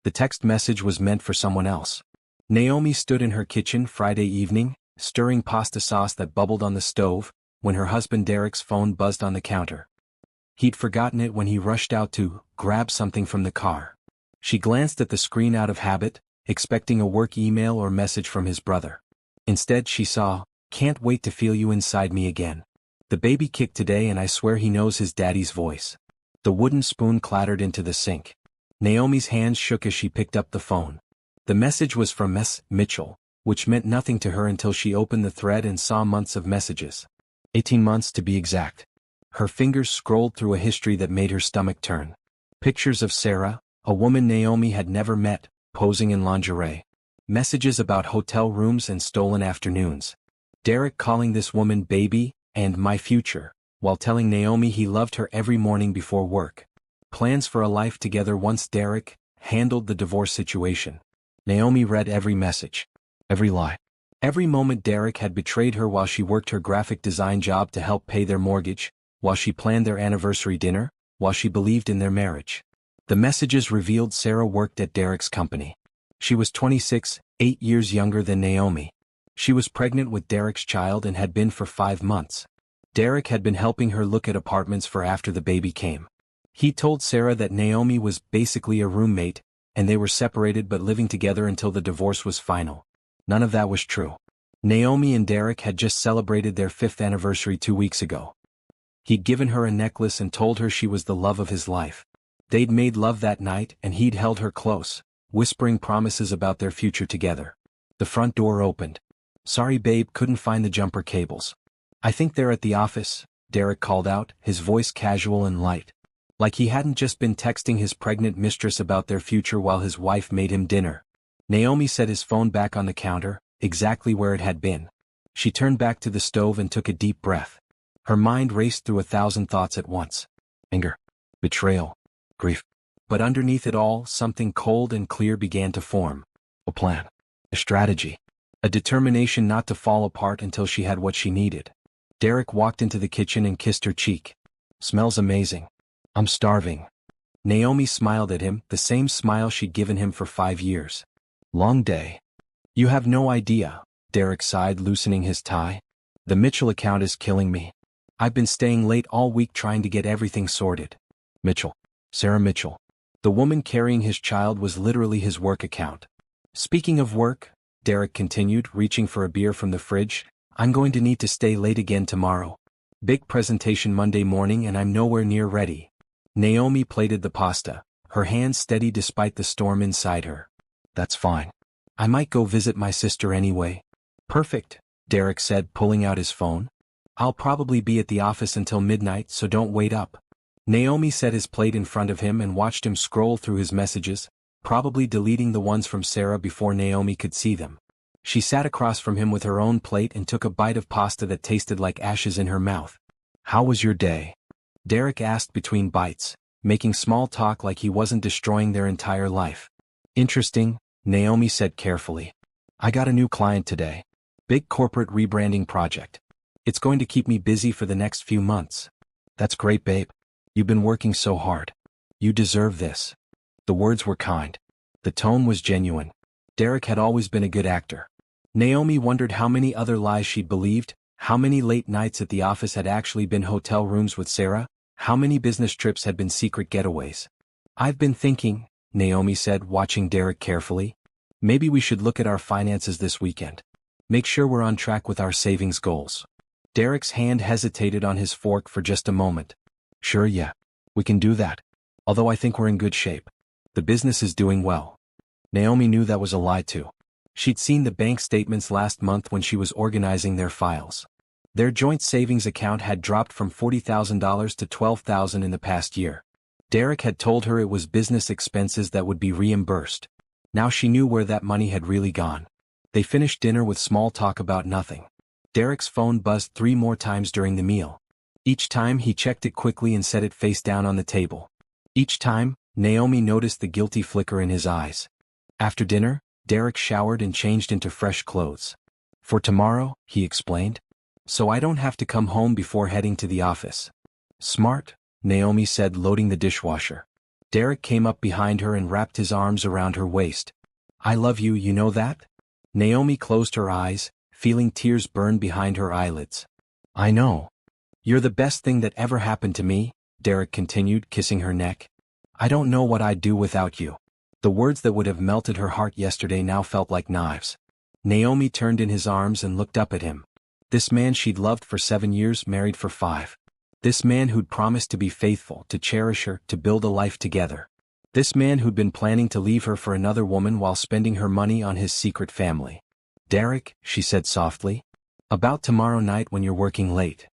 The text message was meant for someone else. Naomi stood in her kitchen Friday evening, stirring pasta sauce that bubbled on the stove, when her husband Derek's phone buzzed on the counter. He'd forgotten it when he rushed out to grab something from the car. She glanced at the screen out of habit, expecting a work email or message from his brother. Instead she saw, "Can't wait to feel you inside me again. The baby kicked today and I swear he knows his daddy's voice." The wooden spoon clattered into the sink. Naomi's hands shook as she picked up the phone. The message was from Ms. Mitchell, which meant nothing to her until she opened the thread and saw months of messages. 18 months to be exact. Her fingers scrolled through a history that made her stomach turn. Pictures of Sarah, a woman Naomi had never met, posing in lingerie. Messages about hotel rooms and stolen afternoons. Derek calling this woman baby and my future, while telling Naomi he loved her every morning before work. Plans for a life together once Derek handled the divorce situation. Naomi read every message. Every lie. Every moment Derek had betrayed her while she worked her graphic design job to help pay their mortgage, while she planned their anniversary dinner, while she believed in their marriage. The messages revealed Sarah worked at Derek's company. She was 26, 8 years younger than Naomi. She was pregnant with Derek's child and had been for 5 months. Derek had been helping her look at apartments for after the baby came. He told Sarah that Naomi was basically a roommate, and they were separated but living together until the divorce was final. None of that was true. Naomi and Derek had just celebrated their 5th anniversary 2 weeks ago. He'd given her a necklace and told her she was the love of his life. They'd made love that night and he'd held her close, whispering promises about their future together. The front door opened. "Sorry babe, couldn't find the jumper cables." "I think they're at the office," Derek called out, his voice casual and light. Like he hadn't just been texting his pregnant mistress about their future while his wife made him dinner. Naomi set his phone back on the counter, exactly where it had been. She turned back to the stove and took a deep breath. Her mind raced through 1,000 thoughts at once. Anger. Betrayal. Grief. But underneath it all, something cold and clear began to form. A plan. A strategy. A determination not to fall apart until she had what she needed. Derek walked into the kitchen and kissed her cheek. "Smells amazing. I'm starving." Naomi smiled at him, the same smile she'd given him for 5 years. "Long day." "You have no idea," Derek sighed, loosening his tie. "The Mitchell account is killing me. I've been staying late all week trying to get everything sorted." Mitchell. Sarah Mitchell. The woman carrying his child was literally his work account. "Speaking of work," Derek continued, reaching for a beer from the fridge, "I'm going to need to stay late again tomorrow. Big presentation Monday morning and I'm nowhere near ready." Naomi plated the pasta, her hands steady despite the storm inside her. "That's fine. I might go visit my sister anyway." "Perfect," Derek said, pulling out his phone. "I'll probably be at the office until midnight, so don't wait up." Naomi set his plate in front of him and watched him scroll through his messages, probably deleting the ones from Sarah before Naomi could see them. She sat across from him with her own plate and took a bite of pasta that tasted like ashes in her mouth. "How was your day?" Derek asked between bites, making small talk like he wasn't destroying their entire life. "Interesting," Naomi said carefully. "I got a new client today. Big corporate rebranding project. It's going to keep me busy for the next few months." "That's great, babe. You've been working so hard. You deserve this." The words were kind. The tone was genuine. Derek had always been a good actor. Naomi wondered how many other lies she'd believed, how many late nights at the office had actually been hotel rooms with Sarah, how many business trips had been secret getaways. "I've been thinking," Naomi said, watching Derek carefully. "Maybe we should look at our finances this weekend. Make sure we're on track with our savings goals." Derek's hand hesitated on his fork for just a moment. "Sure, yeah. We can do that. Although I think we're in good shape. The business is doing well." Naomi knew that was a lie too. She'd seen the bank statements last month when she was organizing their files. Their joint savings account had dropped from $40,000 to $12,000 in the past year. Derek had told her it was business expenses that would be reimbursed. Now she knew where that money had really gone. They finished dinner with small talk about nothing. Derek's phone buzzed 3 more times during the meal. Each time he checked it quickly and set it face down on the table. Each time, Naomi noticed the guilty flicker in his eyes. After dinner, Derek showered and changed into fresh clothes. "For tomorrow," he explained. "So I don't have to come home before heading to the office." "Smart," Naomi said, loading the dishwasher. Derek came up behind her and wrapped his arms around her waist. I love you, you know that? Naomi closed her eyes, feeling tears burn behind her eyelids. I know. You're the best thing that ever happened to me, Derek continued, kissing her neck. I don't know what I'd do without you. The words that would have melted her heart yesterday now felt like knives. Naomi turned in his arms and looked up at him. This man she'd loved for 7 years, married for 5. This man who'd promised to be faithful, to cherish her, to build a life together. This man who'd been planning to leave her for another woman while spending her money on his secret family. Derek, she said softly. About tomorrow night when you're working late.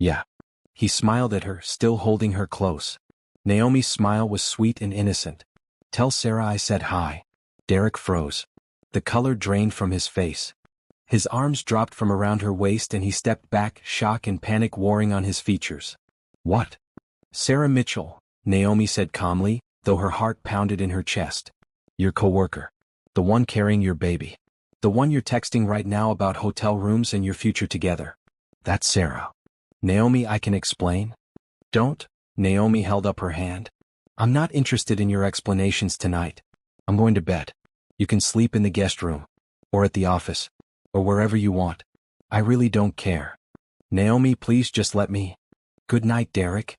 Yeah. He smiled at her, still holding her close. Naomi's smile was sweet and innocent. Tell Sarah I said hi. Derek froze. The color drained from his face. His arms dropped from around her waist and he stepped back, shock and panic warring on his features. What? Sarah Mitchell, Naomi said calmly, though her heart pounded in her chest. Your coworker. The one carrying your baby. The one you're texting right now about hotel rooms and your future together. That's Sarah. Naomi, I can explain. Don't. Naomi held up her hand. I'm not interested in your explanations tonight. I'm going to bed. You can sleep in the guest room. Or at the office. Or wherever you want. I really don't care. Naomi, please just let me. Good night, Derek.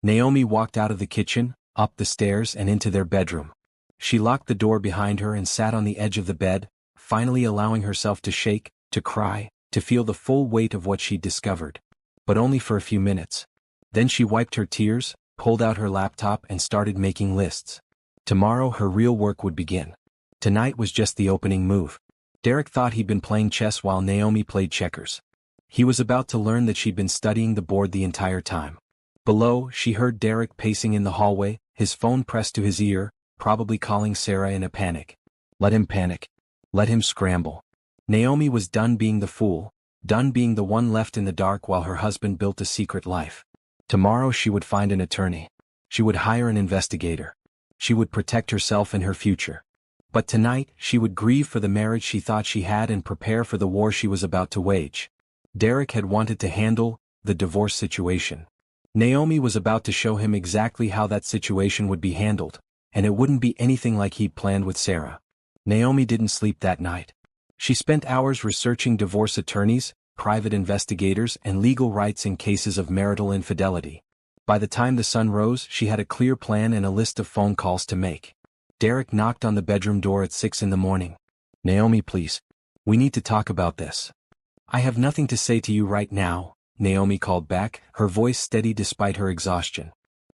Naomi walked out of the kitchen, up the stairs and into their bedroom. She locked the door behind her and sat on the edge of the bed, finally allowing herself to shake, to cry, to feel the full weight of what she'd discovered. But only for a few minutes. Then she wiped her tears, pulled out her laptop and started making lists. Tomorrow her real work would begin. Tonight was just the opening move. Derek thought he'd been playing chess while Naomi played checkers. He was about to learn that she'd been studying the board the entire time. Below, she heard Derek pacing in the hallway, his phone pressed to his ear, probably calling Sarah in a panic. Let him panic. Let him scramble. Naomi was done being the fool, done being the one left in the dark while her husband built a secret life. Tomorrow she would find an attorney. She would hire an investigator. She would protect herself and her future. But tonight, she would grieve for the marriage she thought she had and prepare for the war she was about to wage. Derek had wanted to handle the divorce situation. Naomi was about to show him exactly how that situation would be handled, and it wouldn't be anything like he'd planned with Sarah. Naomi didn't sleep that night. She spent hours researching divorce attorneys, private investigators, and legal rights in cases of marital infidelity. By the time the sun rose, she had a clear plan and a list of phone calls to make. Derek knocked on the bedroom door at 6 in the morning. Naomi, please. We need to talk about this. I have nothing to say to you right now, Naomi called back, her voice steady despite her exhaustion.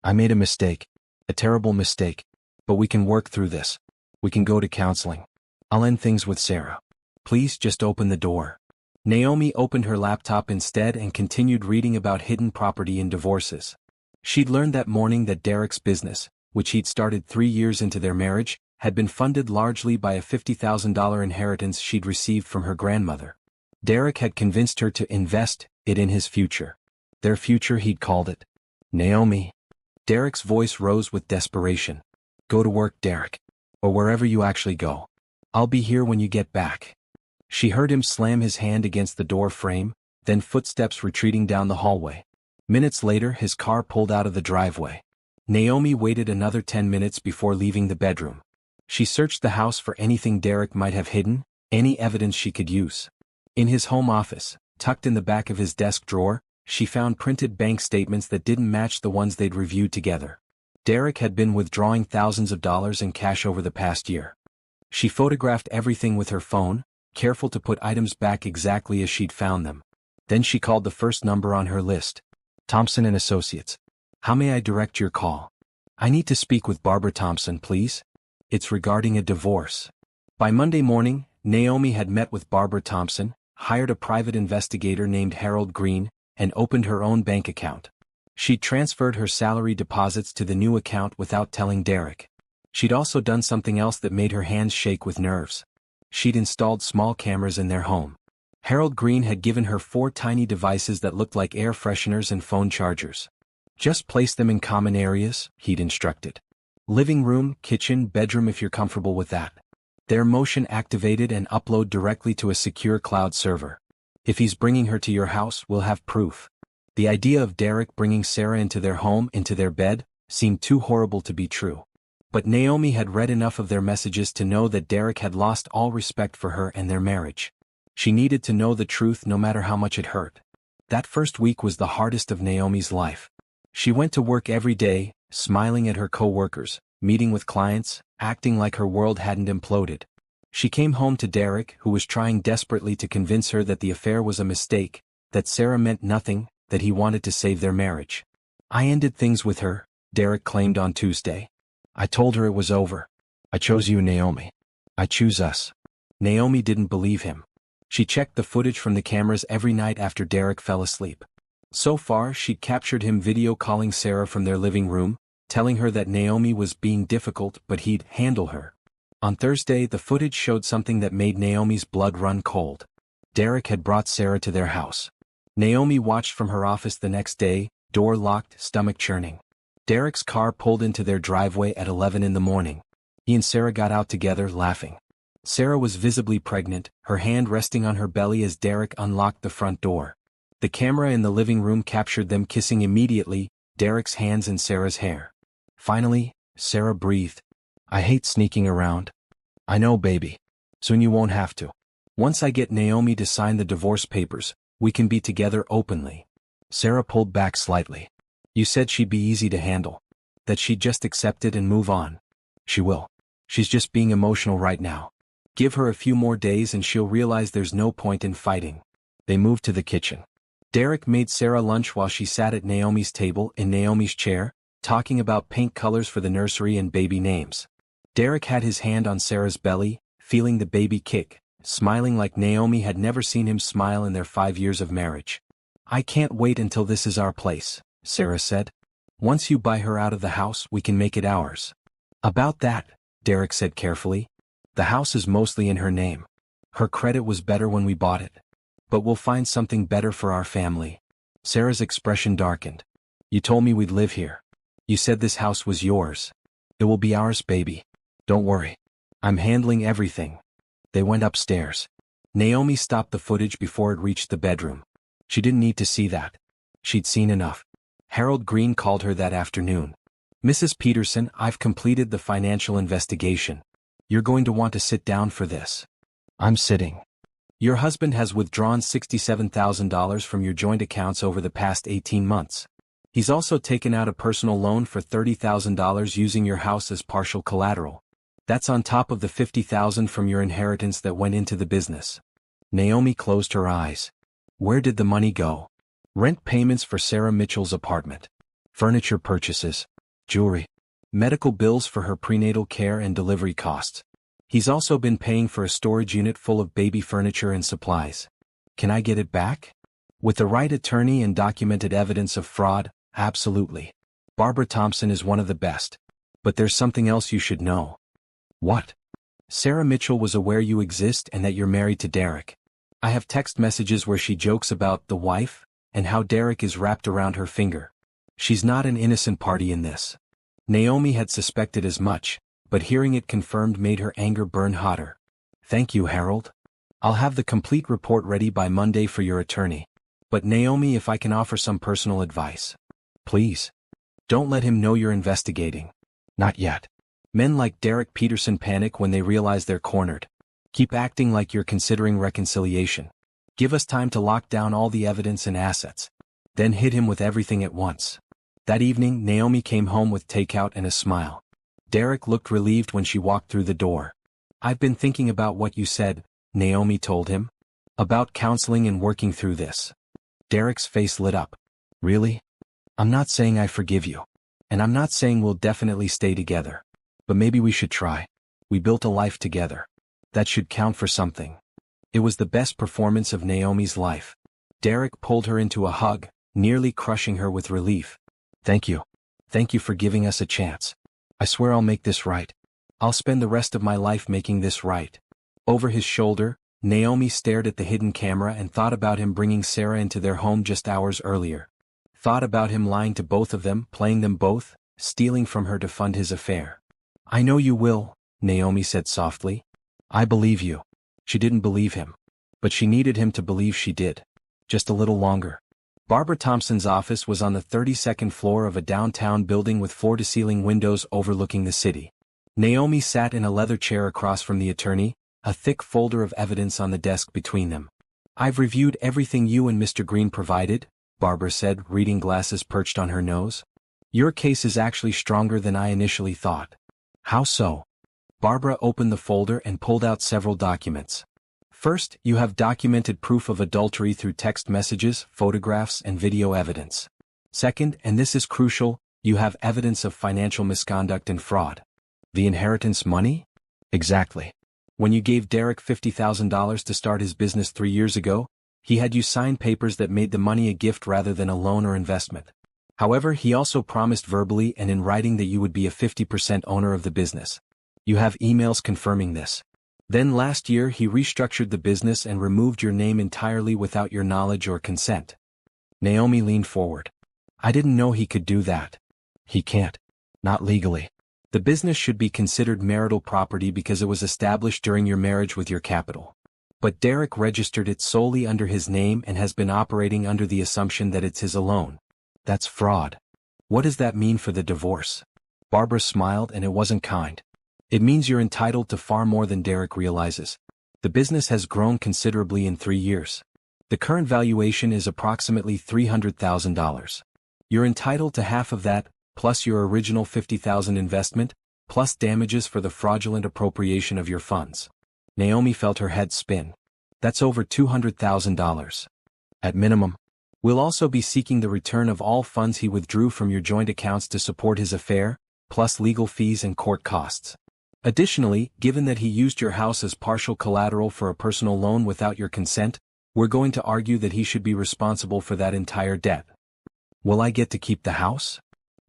I made a mistake. A terrible mistake. But we can work through this. We can go to counseling. I'll end things with Sarah. Please just open the door. Naomi opened her laptop instead and continued reading about hidden property in divorces. She'd learned that morning that Derek's business, which he'd started 3 years into their marriage, had been funded largely by a $50,000 inheritance she'd received from her grandmother. Derek had convinced her to invest it in his future. Their future, he'd called it. Naomi. Derek's voice rose with desperation. Go to work, Derek. Or wherever you actually go. I'll be here when you get back. She heard him slam his hand against the door frame, then footsteps retreating down the hallway. Minutes later, his car pulled out of the driveway. Naomi waited another 10 minutes before leaving the bedroom. She searched the house for anything Derek might have hidden, any evidence she could use. In his home office, tucked in the back of his desk drawer, she found printed bank statements that didn't match the ones they'd reviewed together. Derek had been withdrawing thousands of dollars in cash over the past year. She photographed everything with her phone, careful to put items back exactly as she'd found them. Then she called the first number on her list. Thompson and Associates. How may I direct your call? I need to speak with Barbara Thompson, please. It's regarding a divorce. By Monday morning, Naomi had met with Barbara Thompson, hired a private investigator named Harold Green, and opened her own bank account. She'd transferred her salary deposits to the new account without telling Derek. She'd also done something else that made her hands shake with nerves. She'd installed small cameras in their home. Harold Green had given her 4 tiny devices that looked like air fresheners and phone chargers. Just place them in common areas, he'd instructed. Living room, kitchen, bedroom if you're comfortable with that. They're motion activated and upload directly to a secure cloud server. If he's bringing her to your house, we'll have proof. The idea of Derek bringing Sarah into their home, into their bed, seemed too horrible to be true. But Naomi had read enough of their messages to know that Derek had lost all respect for her and their marriage. She needed to know the truth no matter how much it hurt. That first week was the hardest of Naomi's life. She went to work every day, smiling at her co-workers, meeting with clients, acting like her world hadn't imploded. She came home to Derek, who was trying desperately to convince her that the affair was a mistake, that Sarah meant nothing, that he wanted to save their marriage. "I ended things with her," Derek claimed on Tuesday. "I told her it was over. I chose you, Naomi. I choose us." Naomi didn't believe him. She checked the footage from the cameras every night after Derek fell asleep. So far, she'd captured him video calling Sarah from their living room, telling her that Naomi was being difficult but he'd handle her. On Thursday, the footage showed something that made Naomi's blood run cold. Derek had brought Sarah to their house. Naomi watched from her office the next day, door locked, stomach churning. Derek's car pulled into their driveway at 11 in the morning. He and Sarah got out together, laughing. Sarah was visibly pregnant, her hand resting on her belly as Derek unlocked the front door. The camera in the living room captured them kissing immediately, Derek's hands in Sarah's hair. Finally, Sarah breathed. "I hate sneaking around." "I know, baby. Soon you won't have to. Once I get Naomi to sign the divorce papers, we can be together openly." Sarah pulled back slightly. "You said she'd be easy to handle. That she'd just accept it and move on." "She will. She's just being emotional right now. Give her a few more days and she'll realize there's no point in fighting." They moved to the kitchen. Derek made Sarah lunch while she sat at Naomi's table in Naomi's chair, talking about paint colors for the nursery and baby names. Derek had his hand on Sarah's belly, feeling the baby kick, smiling like Naomi had never seen him smile in their 5 years of marriage. "I can't wait until this is our place," Sarah said. "Once you buy her out of the house, we can make it ours." "About that," Derek said carefully, "the house is mostly in her name. Her credit was better when we bought it. But we'll find something better for our family." Sarah's expression darkened. "You told me we'd live here. You said this house was yours. It will be ours, baby. Don't worry. I'm handling everything." They went upstairs. Naomi stopped the footage before it reached the bedroom. She didn't need to see that. She'd seen enough. Harold Green called her that afternoon. "Mrs. Peterson, I've completed the financial investigation. You're going to want to sit down for this." "I'm sitting." "Your husband has withdrawn $67,000 from your joint accounts over the past 18 months. He's also taken out a personal loan for $30,000 using your house as partial collateral. That's on top of the $50,000 from your inheritance that went into the business." Naomi closed her eyes. Where did the money go? Rent payments for Sarah Mitchell's apartment. Furniture purchases. Jewelry. Medical bills for her prenatal care and delivery costs. He's also been paying for a storage unit full of baby furniture and supplies. Can I get it back? With the right attorney and documented evidence of fraud, absolutely. Barbara Thompson is one of the best. But there's something else you should know. What? Sarah Mitchell was aware you exist and that you're married to Derek. I have text messages where she jokes about the wife and how Derek is wrapped around her finger. She's not an innocent party in this. Naomi had suspected as much, but hearing it confirmed made her anger burn hotter. Thank you, Harold. I'll have the complete report ready by Monday for your attorney. But Naomi, if I can offer some personal advice. Please. Don't let him know you're investigating. Not yet. Men like Derek Peterson panic when they realize they're cornered. Keep acting like you're considering reconciliation. Give us time to lock down all the evidence and assets. Then hit him with everything at once. That evening, Naomi came home with takeout and a smile. Derek looked relieved when she walked through the door. I've been thinking about what you said, Naomi told him. About counseling and working through this. Derek's face lit up. Really? I'm not saying I forgive you. And I'm not saying we'll definitely stay together. But maybe we should try. We built a life together. That should count for something. It was the best performance of Naomi's life. Derek pulled her into a hug, nearly crushing her with relief. Thank you. Thank you for giving us a chance. I swear I'll make this right. I'll spend the rest of my life making this right. Over his shoulder, Naomi stared at the hidden camera and thought about him bringing Sarah into their home just hours earlier. Thought about him lying to both of them, playing them both, stealing from her to fund his affair. I know you will, Naomi said softly. I believe you. She didn't believe him. But she needed him to believe she did. Just a little longer. Barbara Thompson's office was on the 32nd floor of a downtown building with floor-to-ceiling windows overlooking the city. Naomi sat in a leather chair across from the attorney, a thick folder of evidence on the desk between them. "I've reviewed everything you and Mr. Green provided," Barbara said, reading glasses perched on her nose. "Your case is actually stronger than I initially thought." "How so?" Barbara opened the folder and pulled out several documents. "First, you have documented proof of adultery through text messages, photographs, and video evidence. Second, and this is crucial, you have evidence of financial misconduct and fraud." "The inheritance money?" "Exactly. When you gave Derek $50,000 to start his business 3 years ago, he had you sign papers that made the money a gift rather than a loan or investment. However, he also promised verbally and in writing that you would be a 50% owner of the business. You have emails confirming this. Then last year he restructured the business and removed your name entirely without your knowledge or consent." Naomi leaned forward. "I didn't know he could do that." "He can't. Not legally. The business should be considered marital property because it was established during your marriage with your capital. But Derek registered it solely under his name and has been operating under the assumption that it's his alone. That's fraud." "What does that mean for the divorce?" Barbara smiled, and it wasn't kind. "It means you're entitled to far more than Derek realizes. The business has grown considerably in 3 years. The current valuation is approximately $300,000. You're entitled to half of that, plus your original $50,000 investment, plus damages for the fraudulent appropriation of your funds." Naomi felt her head spin. "That's over $200,000. At minimum. We'll also be seeking the return of all funds he withdrew from your joint accounts to support his affair, plus legal fees and court costs. Additionally, given that he used your house as partial collateral for a personal loan without your consent, we're going to argue that he should be responsible for that entire debt." "Will I get to keep the house?"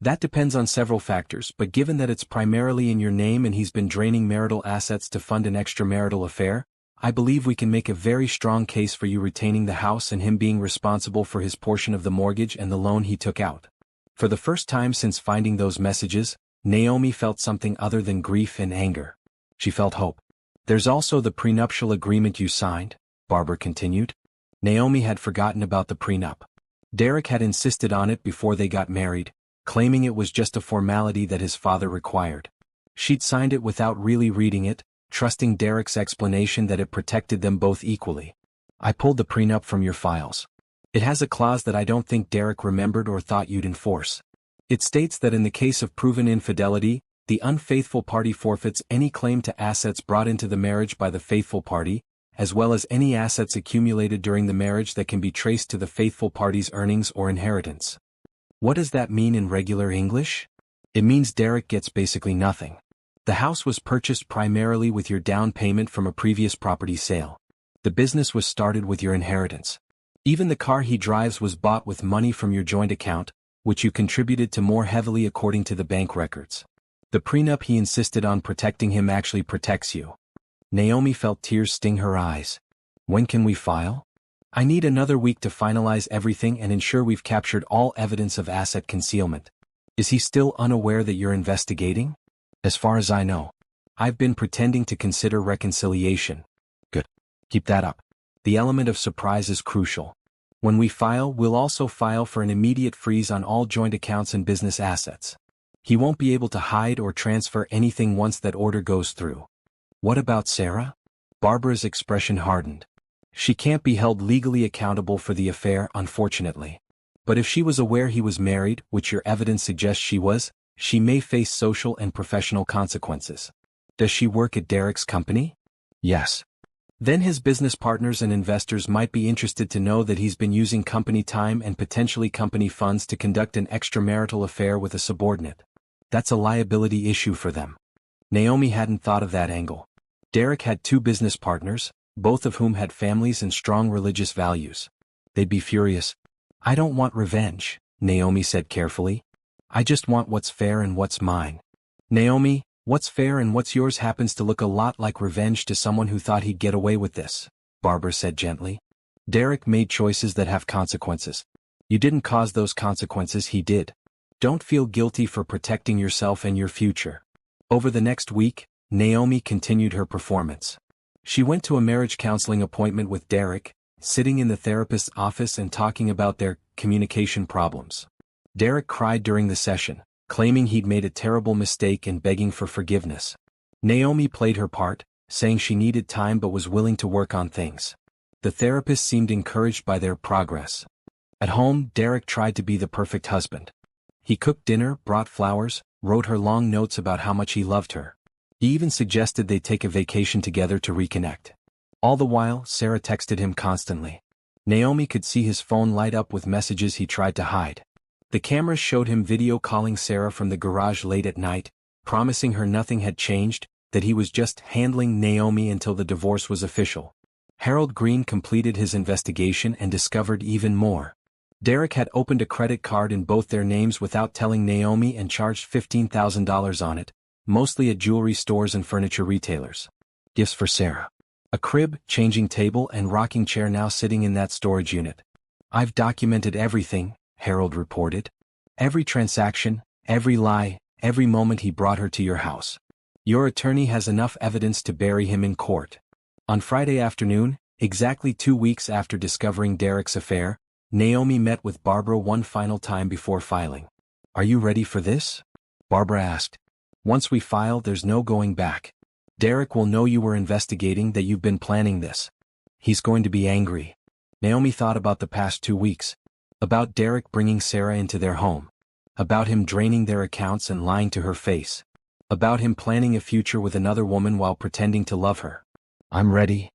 "That depends on several factors, but given that it's primarily in your name and he's been draining marital assets to fund an extramarital affair, I believe we can make a very strong case for you retaining the house and him being responsible for his portion of the mortgage and the loan he took out." For the first time since finding those messages, Naomi felt something other than grief and anger. She felt hope. "There's also the prenuptial agreement you signed," Barbara continued. Naomi had forgotten about the prenup. Derek had insisted on it before they got married, claiming it was just a formality that his father required. She'd signed it without really reading it, trusting Derek's explanation that it protected them both equally. "I pulled the prenup from your files. It has a clause that I don't think Derek remembered or thought you'd enforce. It states that in the case of proven infidelity, the unfaithful party forfeits any claim to assets brought into the marriage by the faithful party, as well as any assets accumulated during the marriage that can be traced to the faithful party's earnings or inheritance." "What does that mean in regular English?" "It means Derek gets basically nothing. The house was purchased primarily with your down payment from a previous property sale. The business was started with your inheritance. Even the car he drives was bought with money from your joint account, which you contributed to more heavily according to the bank records. The prenup he insisted on protecting him actually protects you." Naomi felt tears sting her eyes. "When can we file?" "I need another week to finalize everything and ensure we've captured all evidence of asset concealment." "Is he still unaware that you're investigating?" "As far as I know. I've been pretending to consider reconciliation." "Good. Keep that up. The element of surprise is crucial. When we file, we'll also file for an immediate freeze on all joint accounts and business assets. He won't be able to hide or transfer anything once that order goes through." "What about Sarah?" Barbara's expression hardened. "She can't be held legally accountable for the affair, unfortunately. But if she was aware he was married, which your evidence suggests she was, she may face social and professional consequences." "Does she work at Derek's company?" "Yes." "Then his business partners and investors might be interested to know that he's been using company time and potentially company funds to conduct an extramarital affair with a subordinate. That's a liability issue for them." Naomi hadn't thought of that angle. Derek had 2 business partners, both of whom had families and strong religious values. They'd be furious. "I don't want revenge," Naomi said carefully. "I just want what's fair and what's mine." "Naomi, what's fair and what's yours happens to look a lot like revenge to someone who thought he'd get away with this," Barbara said gently. "Derek made choices that have consequences. You didn't cause those consequences, he did. Don't feel guilty for protecting yourself and your future." Over the next week, Naomi continued her performance. She went to a marriage counseling appointment with Derek, sitting in the therapist's office and talking about their communication problems. Derek cried during the session, claiming he'd made a terrible mistake and begging for forgiveness. Naomi played her part, saying she needed time but was willing to work on things. The therapist seemed encouraged by their progress. At home, Derek tried to be the perfect husband. He cooked dinner, brought flowers, wrote her long notes about how much he loved her. He even suggested they take a vacation together to reconnect. All the while, Sarah texted him constantly. Naomi could see his phone light up with messages he tried to hide. The cameras showed him video calling Sarah from the garage late at night, promising her nothing had changed, that he was just handling Naomi until the divorce was official. Harold Green completed his investigation and discovered even more. Derek had opened a credit card in both their names without telling Naomi and charged $15,000 on it, mostly at jewelry stores and furniture retailers. Gifts for Sarah. A crib, changing table and rocking chair now sitting in that storage unit. I've documented everything, Harold reported. Every transaction, every lie, every moment he brought her to your house. Your attorney has enough evidence to bury him in court. On Friday afternoon, exactly 2 weeks after discovering Derek's affair, Naomi met with Barbara one final time before filing. Are you ready for this? Barbara asked. Once we file, there's no going back. Derek will know you were investigating, that you've been planning this. He's going to be angry. Naomi thought about the past 2 weeks. About Derek bringing Sarah into their home. About him draining their accounts and lying to her face. About him planning a future with another woman while pretending to love her. I'm ready.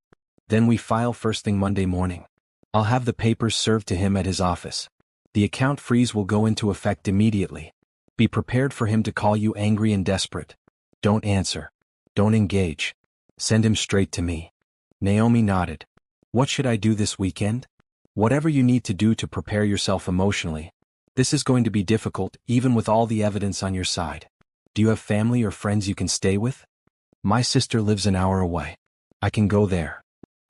Then we file first thing Monday morning. I'll have the papers served to him at his office. The account freeze will go into effect immediately. Be prepared for him to call you angry and desperate. Don't answer. Don't engage. Send him straight to me. Naomi nodded. What should I do this weekend? Whatever you need to do to prepare yourself emotionally. This is going to be difficult, even with all the evidence on your side. Do you have family or friends you can stay with? My sister lives an hour away. I can go there.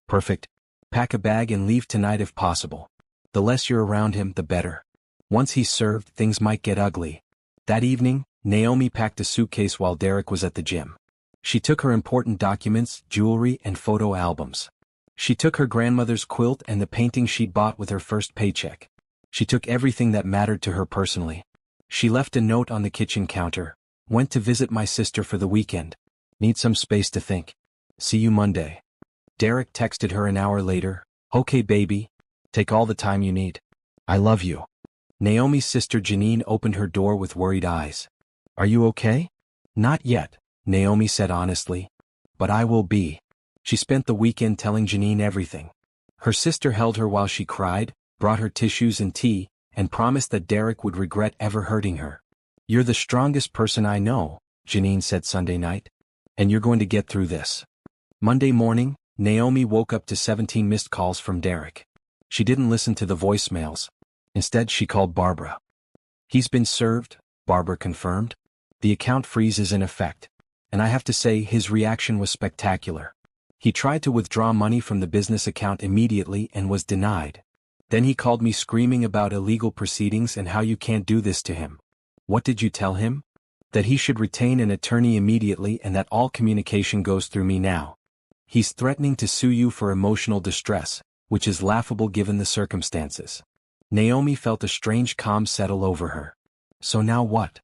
Perfect. Pack a bag and leave tonight if possible. The less you're around him, the better. Once he's served, things might get ugly. That evening, Naomi packed a suitcase while Derek was at the gym. She took her important documents, jewelry, and photo albums. She took her grandmother's quilt and the painting she'd bought with her first paycheck. She took everything that mattered to her personally. She left a note on the kitchen counter. Went to visit my sister for the weekend. Need some space to think. See you Monday. Derek texted her an hour later. Okay baby. Take all the time you need. I love you. Naomi's sister Janine opened her door with worried eyes. Are you okay? Not yet, Naomi said honestly. But I will be. She spent the weekend telling Janine everything. Her sister held her while she cried, brought her tissues and tea, and promised that Derek would regret ever hurting her. You're the strongest person I know, Janine said Sunday night. And you're going to get through this. Monday morning, Naomi woke up to 17 missed calls from Derek. She didn't listen to the voicemails. Instead, she called Barbara. He's been served, Barbara confirmed. The account freeze is in effect. And I have to say, his reaction was spectacular. He tried to withdraw money from the business account immediately and was denied. Then he called me screaming about illegal proceedings and how you can't do this to him. What did you tell him? That he should retain an attorney immediately and that all communication goes through me now. He's threatening to sue you for emotional distress, which is laughable given the circumstances. Naomi felt a strange calm settle over her. So now what?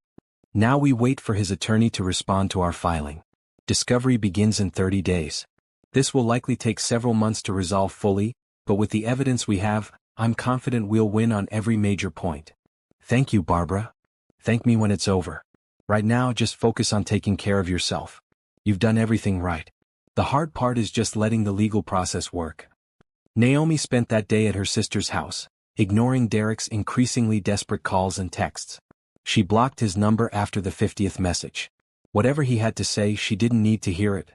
Now we wait for his attorney to respond to our filing. Discovery begins in 30 days. This will likely take several months to resolve fully, but with the evidence we have, I'm confident we'll win on every major point. Thank you, Barbara. Thank me when it's over. Right now, just focus on taking care of yourself. You've done everything right. The hard part is just letting the legal process work. Naomi spent that day at her sister's house, ignoring Derek's increasingly desperate calls and texts. She blocked his number after the 50th message. Whatever he had to say, she didn't need to hear it.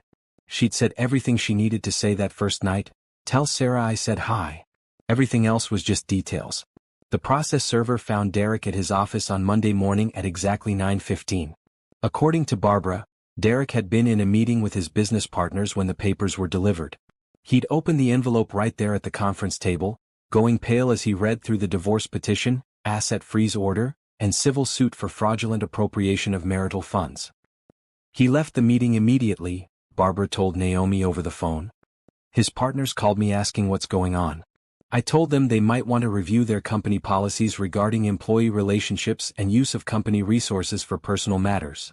She'd said everything she needed to say that first night. Tell Sarah I said hi. Everything else was just details. The process server found Derek at his office on Monday morning at exactly 9:15. According to Barbara, Derek had been in a meeting with his business partners when the papers were delivered. He'd opened the envelope right there at the conference table, going pale as he read through the divorce petition, asset freeze order, and civil suit for fraudulent appropriation of marital funds. He left the meeting immediately, Barbara told Naomi over the phone. His partners called me asking what's going on. I told them they might want to review their company policies regarding employee relationships and use of company resources for personal matters.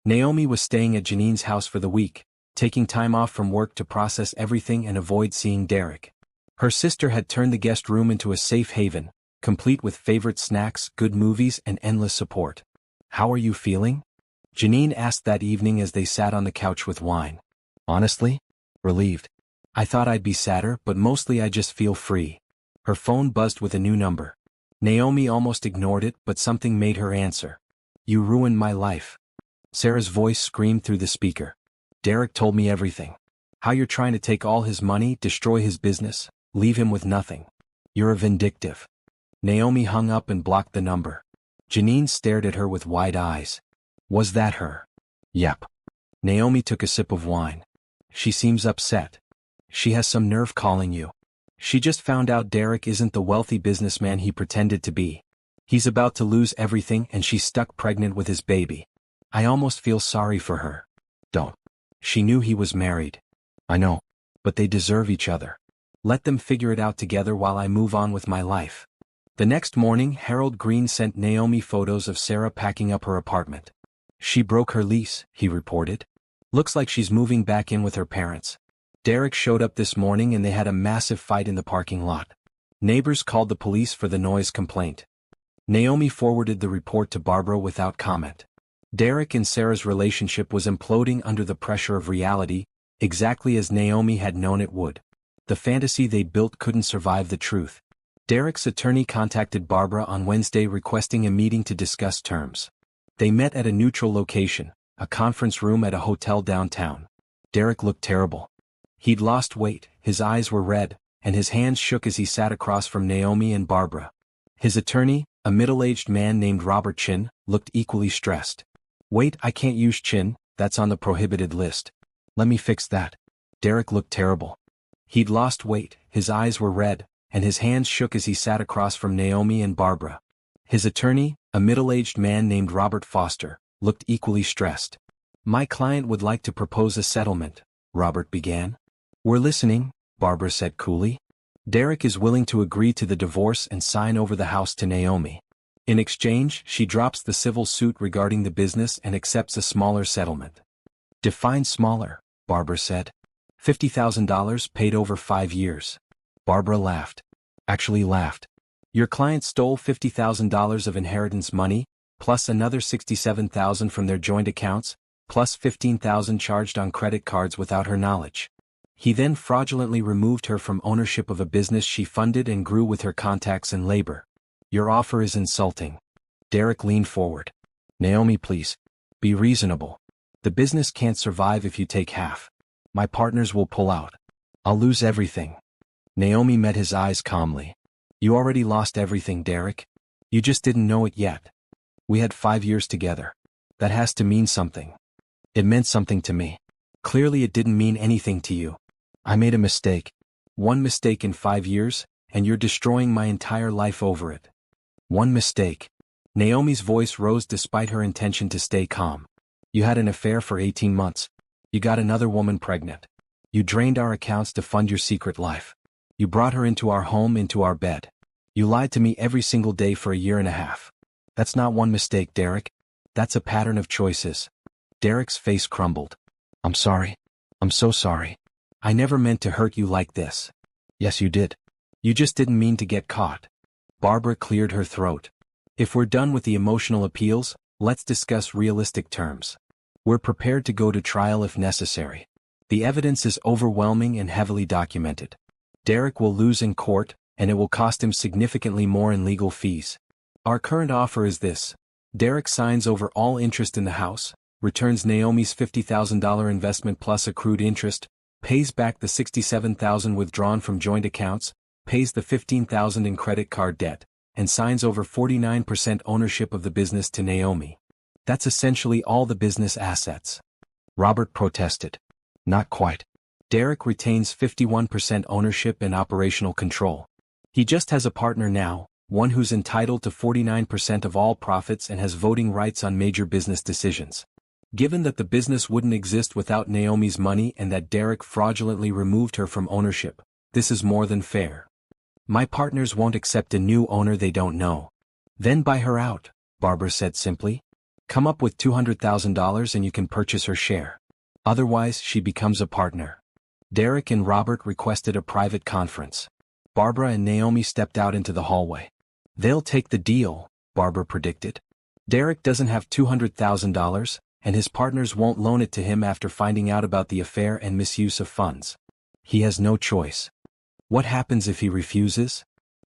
Naomi was staying at Janine's house for the week, taking time off from work to process everything and avoid seeing Derek. Her sister had turned the guest room into a safe haven, complete with favorite snacks, good movies, and endless support. "How are you feeling?" Janine asked that evening as they sat on the couch with wine. "Honestly? Relieved. I thought I'd be sadder, but mostly I just feel free." Her phone buzzed with a new number. Naomi almost ignored it, but something made her answer. "You ruined my life." Sarah's voice screamed through the speaker. "Derek told me everything. How you're trying to take all his money, destroy his business, leave him with nothing. You're a vindictive." Naomi hung up and blocked the number. Janine stared at her with wide eyes. "Was that her?" "Yep." Naomi took a sip of wine. "She seems upset. She has some nerve calling you. She just found out Derek isn't the wealthy businessman he pretended to be. He's about to lose everything and she's stuck pregnant with his baby. I almost feel sorry for her." "Don't." "She knew he was married." "I know. But they deserve each other. Let them figure it out together while I move on with my life." The next morning, Harold Green sent Naomi photos of Sarah packing up her apartment. "She broke her lease," he reported. "Looks like she's moving back in with her parents." Derek showed up this morning and they had a massive fight in the parking lot. Neighbors called the police for the noise complaint. Naomi forwarded the report to Barbara without comment. Derek and Sarah's relationship was imploding under the pressure of reality, exactly as Naomi had known it would. The fantasy they built couldn't survive the truth. Derek's attorney contacted Barbara on Wednesday requesting a meeting to discuss terms. They met at a neutral location, a conference room at a hotel downtown. Derek looked terrible. He'd lost weight, his eyes were red, and his hands shook as he sat across from Naomi and Barbara. His attorney, a middle-aged man named Robert Chin, looked equally stressed. "Wait, I can't use Chin, that's on the prohibited list. Let me fix that." Derek looked terrible. He'd lost weight, his eyes were red, and his hands shook as he sat across from Naomi and Barbara. His attorney, a middle-aged man named Robert Foster, looked equally stressed. "My client would like to propose a settlement," Robert began. "We're listening," Barbara said coolly. "Derek is willing to agree to the divorce and sign over the house to Naomi. In exchange, she drops the civil suit regarding the business and accepts a smaller settlement." "Define smaller," Barbara said. $50,000 paid over 5 years. Barbara laughed. Actually laughed. "Your client stole $50,000 of inheritance money, plus another $67,000 from their joint accounts, plus $15,000 charged on credit cards without her knowledge. He then fraudulently removed her from ownership of a business she funded and grew with her contacts and labor. Your offer is insulting." Derek leaned forward. "Naomi, please. Be reasonable. The business can't survive if you take half. My partners will pull out. I'll lose everything." Naomi met his eyes calmly. "You already lost everything, Derek. You just didn't know it yet. We had 5 years together. That has to mean something." "It meant something to me. Clearly it didn't mean anything to you. I made a mistake. One mistake in 5 years, and you're destroying my entire life over it." "One mistake." Naomi's voice rose despite her intention to stay calm. "You had an affair for 18 months. You got another woman pregnant. You drained our accounts to fund your secret life. You brought her into our home, into our bed. You lied to me every single day for a year and a half. That's not one mistake, Derek. That's a pattern of choices." Derek's face crumbled. "I'm sorry. I'm so sorry. I never meant to hurt you like this." "Yes, you did. You just didn't mean to get caught." Barbara cleared her throat. "If we're done with the emotional appeals, let's discuss realistic terms. We're prepared to go to trial if necessary. The evidence is overwhelming and heavily documented. Derek will lose in court, and it will cost him significantly more in legal fees. Our current offer is this. Derek signs over all interest in the house, returns Naomi's $50,000 investment plus accrued interest, pays back the $67,000 withdrawn from joint accounts, pays the $15,000 in credit card debt, and signs over 49% ownership of the business to Naomi. That's essentially all the business assets." Robert protested. "Not quite. Derek retains 51% ownership and operational control. He just has a partner now, one who's entitled to 49% of all profits and has voting rights on major business decisions. Given that the business wouldn't exist without Naomi's money and that Derek fraudulently removed her from ownership, this is more than fair." My partners won't accept a new owner they don't know. Then buy her out, Barbara said simply. Come up with $200,000 and you can purchase her share. Otherwise, she becomes a partner. Derek and Robert requested a private conference. Barbara and Naomi stepped out into the hallway. They'll take the deal, Barbara predicted. Derek doesn't have $200,000, and his partners won't loan it to him after finding out about the affair and misuse of funds. He has no choice. What happens if he refuses?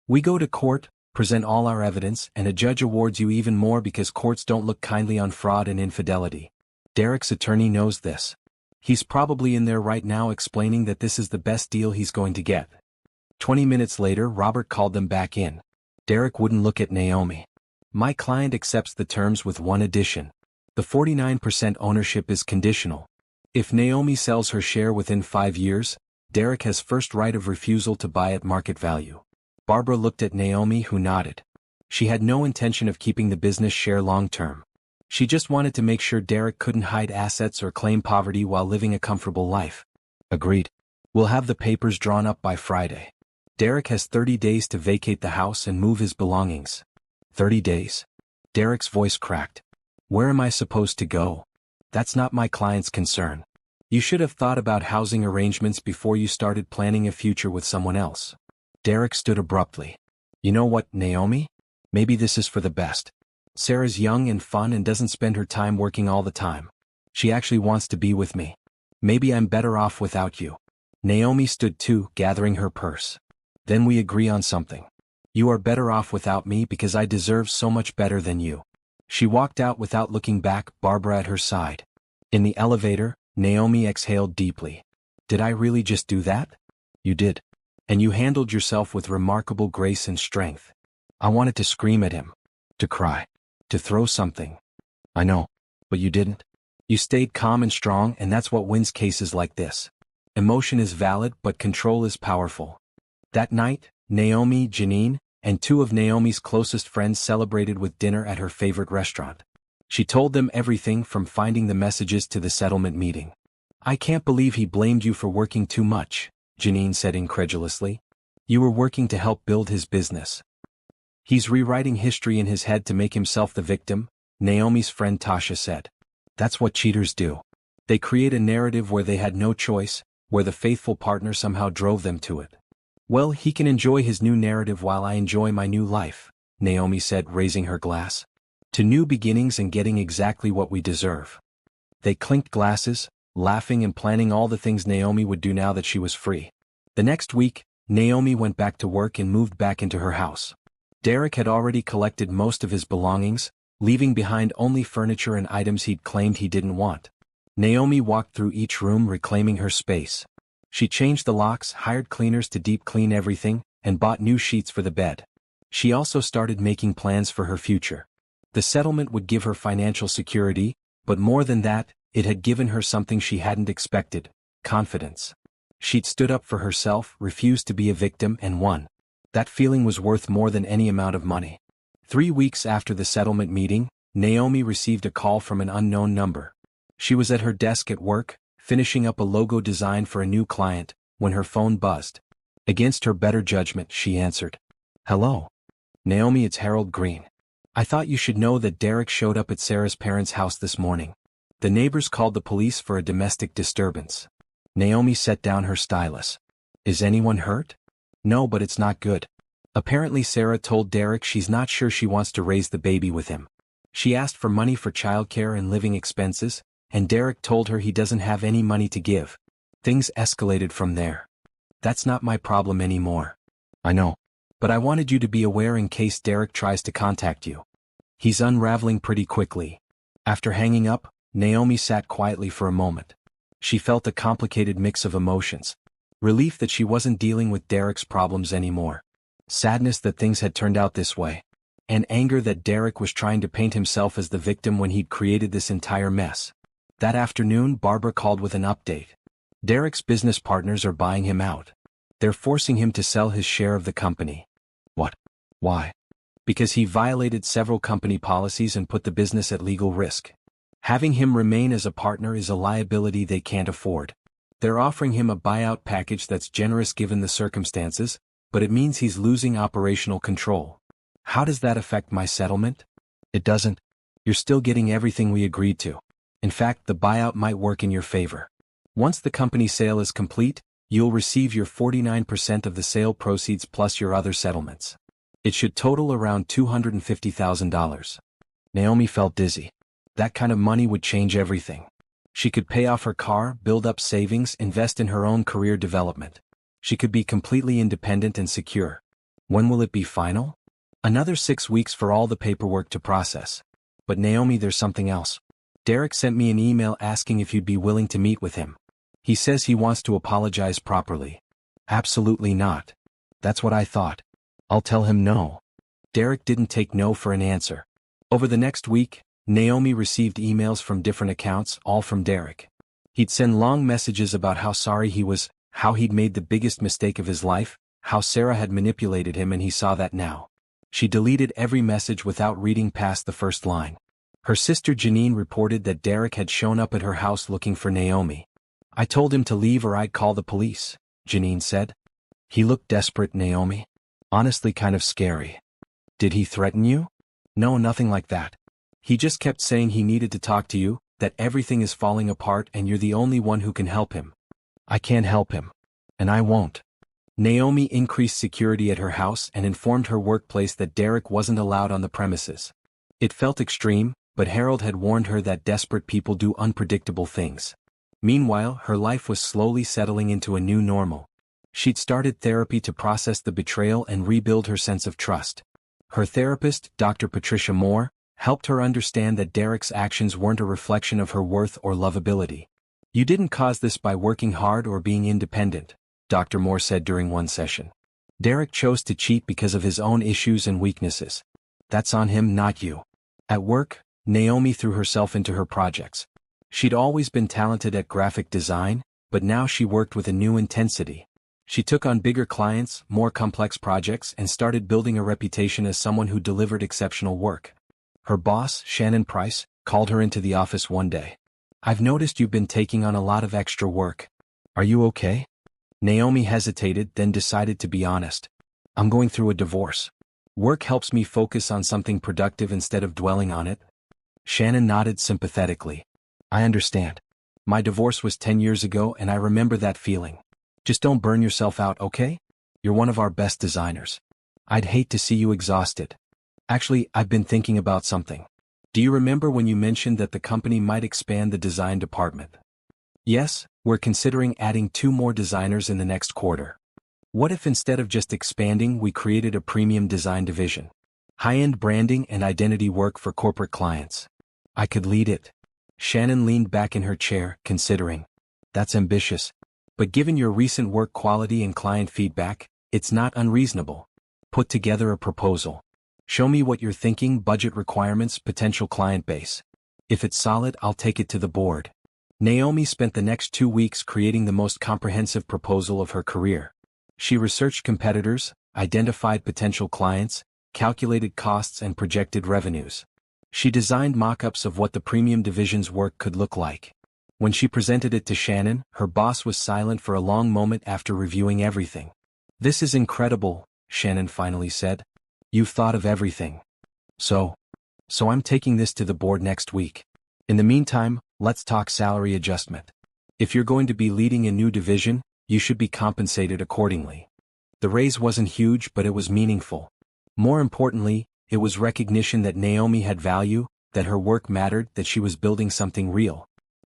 We go to court, present all our evidence, and a judge awards you even more because courts don't look kindly on fraud and infidelity. Derek's attorney knows this. He's probably in there right now explaining that this is the best deal he's going to get. 20 minutes later, Robert called them back in. Derek wouldn't look at Naomi. My client accepts the terms with one addition. The 49% ownership is conditional. If Naomi sells her share within 5 years, Derek has first right of refusal to buy at market value. Barbara looked at Naomi, who nodded. She had no intention of keeping the business share long-term. She just wanted to make sure Derek couldn't hide assets or claim poverty while living a comfortable life. Agreed. We'll have the papers drawn up by Friday. Derek has 30 days to vacate the house and move his belongings. 30 days? Derek's voice cracked. Where am I supposed to go? That's not my client's concern. You should have thought about housing arrangements before you started planning a future with someone else. Derek stood abruptly. You know what, Naomi? Maybe this is for the best. Sarah's young and fun and doesn't spend her time working all the time. She actually wants to be with me. Maybe I'm better off without you. Naomi stood too, gathering her purse. Then we agree on something. You are better off without me because I deserve so much better than you. She walked out without looking back, Barbara at her side. In the elevator, Naomi exhaled deeply. Did I really just do that? You did. And you handled yourself with remarkable grace and strength. I wanted to scream at him. To cry. To throw something. I know. But you didn't. You stayed calm and strong, and that's what wins cases like this. Emotion is valid, but control is powerful. That night, Naomi, Janine, and 2 of Naomi's closest friends celebrated with dinner at her favorite restaurant. She told them everything from finding the messages to the settlement meeting. I can't believe he blamed you for working too much, Janine said incredulously. You were working to help build his business. He's rewriting history in his head to make himself the victim, Naomi's friend Tasha said. That's what cheaters do. They create a narrative where they had no choice, where the faithful partner somehow drove them to it. Well, he can enjoy his new narrative while I enjoy my new life, Naomi said, raising her glass. To new beginnings and getting exactly what we deserve. They clinked glasses, laughing and planning all the things Naomi would do now that she was free. The next week, Naomi went back to work and moved back into her house. Derek had already collected most of his belongings, leaving behind only furniture and items he'd claimed he didn't want. Naomi walked through each room reclaiming her space. She changed the locks, hired cleaners to deep clean everything, and bought new sheets for the bed. She also started making plans for her future. The settlement would give her financial security, but more than that, it had given her something she hadn't expected: confidence. She'd stood up for herself, refused to be a victim, and won. That feeling was worth more than any amount of money. 3 weeks after the settlement meeting, Naomi received a call from an unknown number. She was at her desk at work, finishing up a logo design for a new client, when her phone buzzed. Against her better judgment, she answered. Hello. Naomi, it's Harold Green. I thought you should know that Derek showed up at Sarah's parents' house this morning. The neighbors called the police for a domestic disturbance. Naomi set down her stylus. Is anyone hurt? No, but it's not good. Apparently Sarah told Derek she's not sure she wants to raise the baby with him. She asked for money for childcare and living expenses, and Derek told her he doesn't have any money to give. Things escalated from there. That's not my problem anymore. I know. But I wanted you to be aware in case Derek tries to contact you. He's unraveling pretty quickly. After hanging up, Naomi sat quietly for a moment. She felt a complicated mix of emotions. Relief that she wasn't dealing with Derek's problems anymore. Sadness that things had turned out this way. And anger that Derek was trying to paint himself as the victim when he'd created this entire mess. That afternoon, Barbara called with an update. Derek's business partners are buying him out. They're forcing him to sell his share of the company. What? Why? Because he violated several company policies and put the business at legal risk. Having him remain as a partner is a liability they can't afford. They're offering him a buyout package that's generous given the circumstances, but it means he's losing operational control. How does that affect my settlement? It doesn't. You're still getting everything we agreed to. In fact, the buyout might work in your favor. Once the company sale is complete, you'll receive your 49% of the sale proceeds plus your other settlements. It should total around $250,000. Naomi felt dizzy. That kind of money would change everything. She could pay off her car, build up savings, invest in her own career development. She could be completely independent and secure. When will it be final? Another 6 weeks for all the paperwork to process. But Naomi, there's something else. Derek sent me an email asking if you'd be willing to meet with him. He says he wants to apologize properly. Absolutely not. That's what I thought. I'll tell him no. Derek didn't take no for an answer. Over the next week, Naomi received emails from different accounts, all from Derek. He'd send long messages about how sorry he was, how he'd made the biggest mistake of his life, how Sarah had manipulated him, and he saw that now. She deleted every message without reading past the first line. Her sister Janine reported that Derek had shown up at her house looking for Naomi. I told him to leave or I'd call the police, Janine said. He looked desperate, Naomi. Honestly, kind of scary. Did he threaten you? No, nothing like that. He just kept saying he needed to talk to you, that everything is falling apart and you're the only one who can help him. I can't help him. And I won't. Naomi increased security at her house and informed her workplace that Derek wasn't allowed on the premises. It felt extreme, but Harold had warned her that desperate people do unpredictable things. Meanwhile, her life was slowly settling into a new normal. She'd started therapy to process the betrayal and rebuild her sense of trust. Her therapist, Dr. Patricia Moore, helped her understand that Derek's actions weren't a reflection of her worth or lovability. You didn't cause this by working hard or being independent, Dr. Moore said during one session. Derek chose to cheat because of his own issues and weaknesses. That's on him, not you. At work, Naomi threw herself into her projects. She'd always been talented at graphic design, but now she worked with a new intensity. She took on bigger clients, more complex projects, and started building a reputation as someone who delivered exceptional work. Her boss, Shannon Price, called her into the office one day. I've noticed you've been taking on a lot of extra work. Are you okay? Naomi hesitated, then decided to be honest. I'm going through a divorce. Work helps me focus on something productive instead of dwelling on it. Shannon nodded sympathetically. I understand. My divorce was 10 years ago and I remember that feeling. Just don't burn yourself out, okay? You're one of our best designers. I'd hate to see you exhausted. Actually, I've been thinking about something. Do you remember when you mentioned that the company might expand the design department? Yes, we're considering adding 2 more designers in the next quarter. What if instead of just expanding, we created a premium design division? High-end branding and identity work for corporate clients. I could lead it. Shannon leaned back in her chair, considering. That's ambitious. But given your recent work quality and client feedback, it's not unreasonable. Put together a proposal. Show me what you're thinking, budget requirements, potential client base. If it's solid, I'll take it to the board. Naomi spent the next 2 weeks creating the most comprehensive proposal of her career. She researched competitors, identified potential clients, calculated costs and projected revenues. She designed mock-ups of what the premium division's work could look like. When she presented it to Shannon, her boss was silent for a long moment after reviewing everything. This is incredible, Shannon finally said. You've thought of everything. So I'm taking this to the board next week. In the meantime, let's talk salary adjustment. If you're going to be leading a new division, you should be compensated accordingly. The raise wasn't huge, but it was meaningful. More importantly, it was recognition that Naomi had value, that her work mattered, that she was building something real.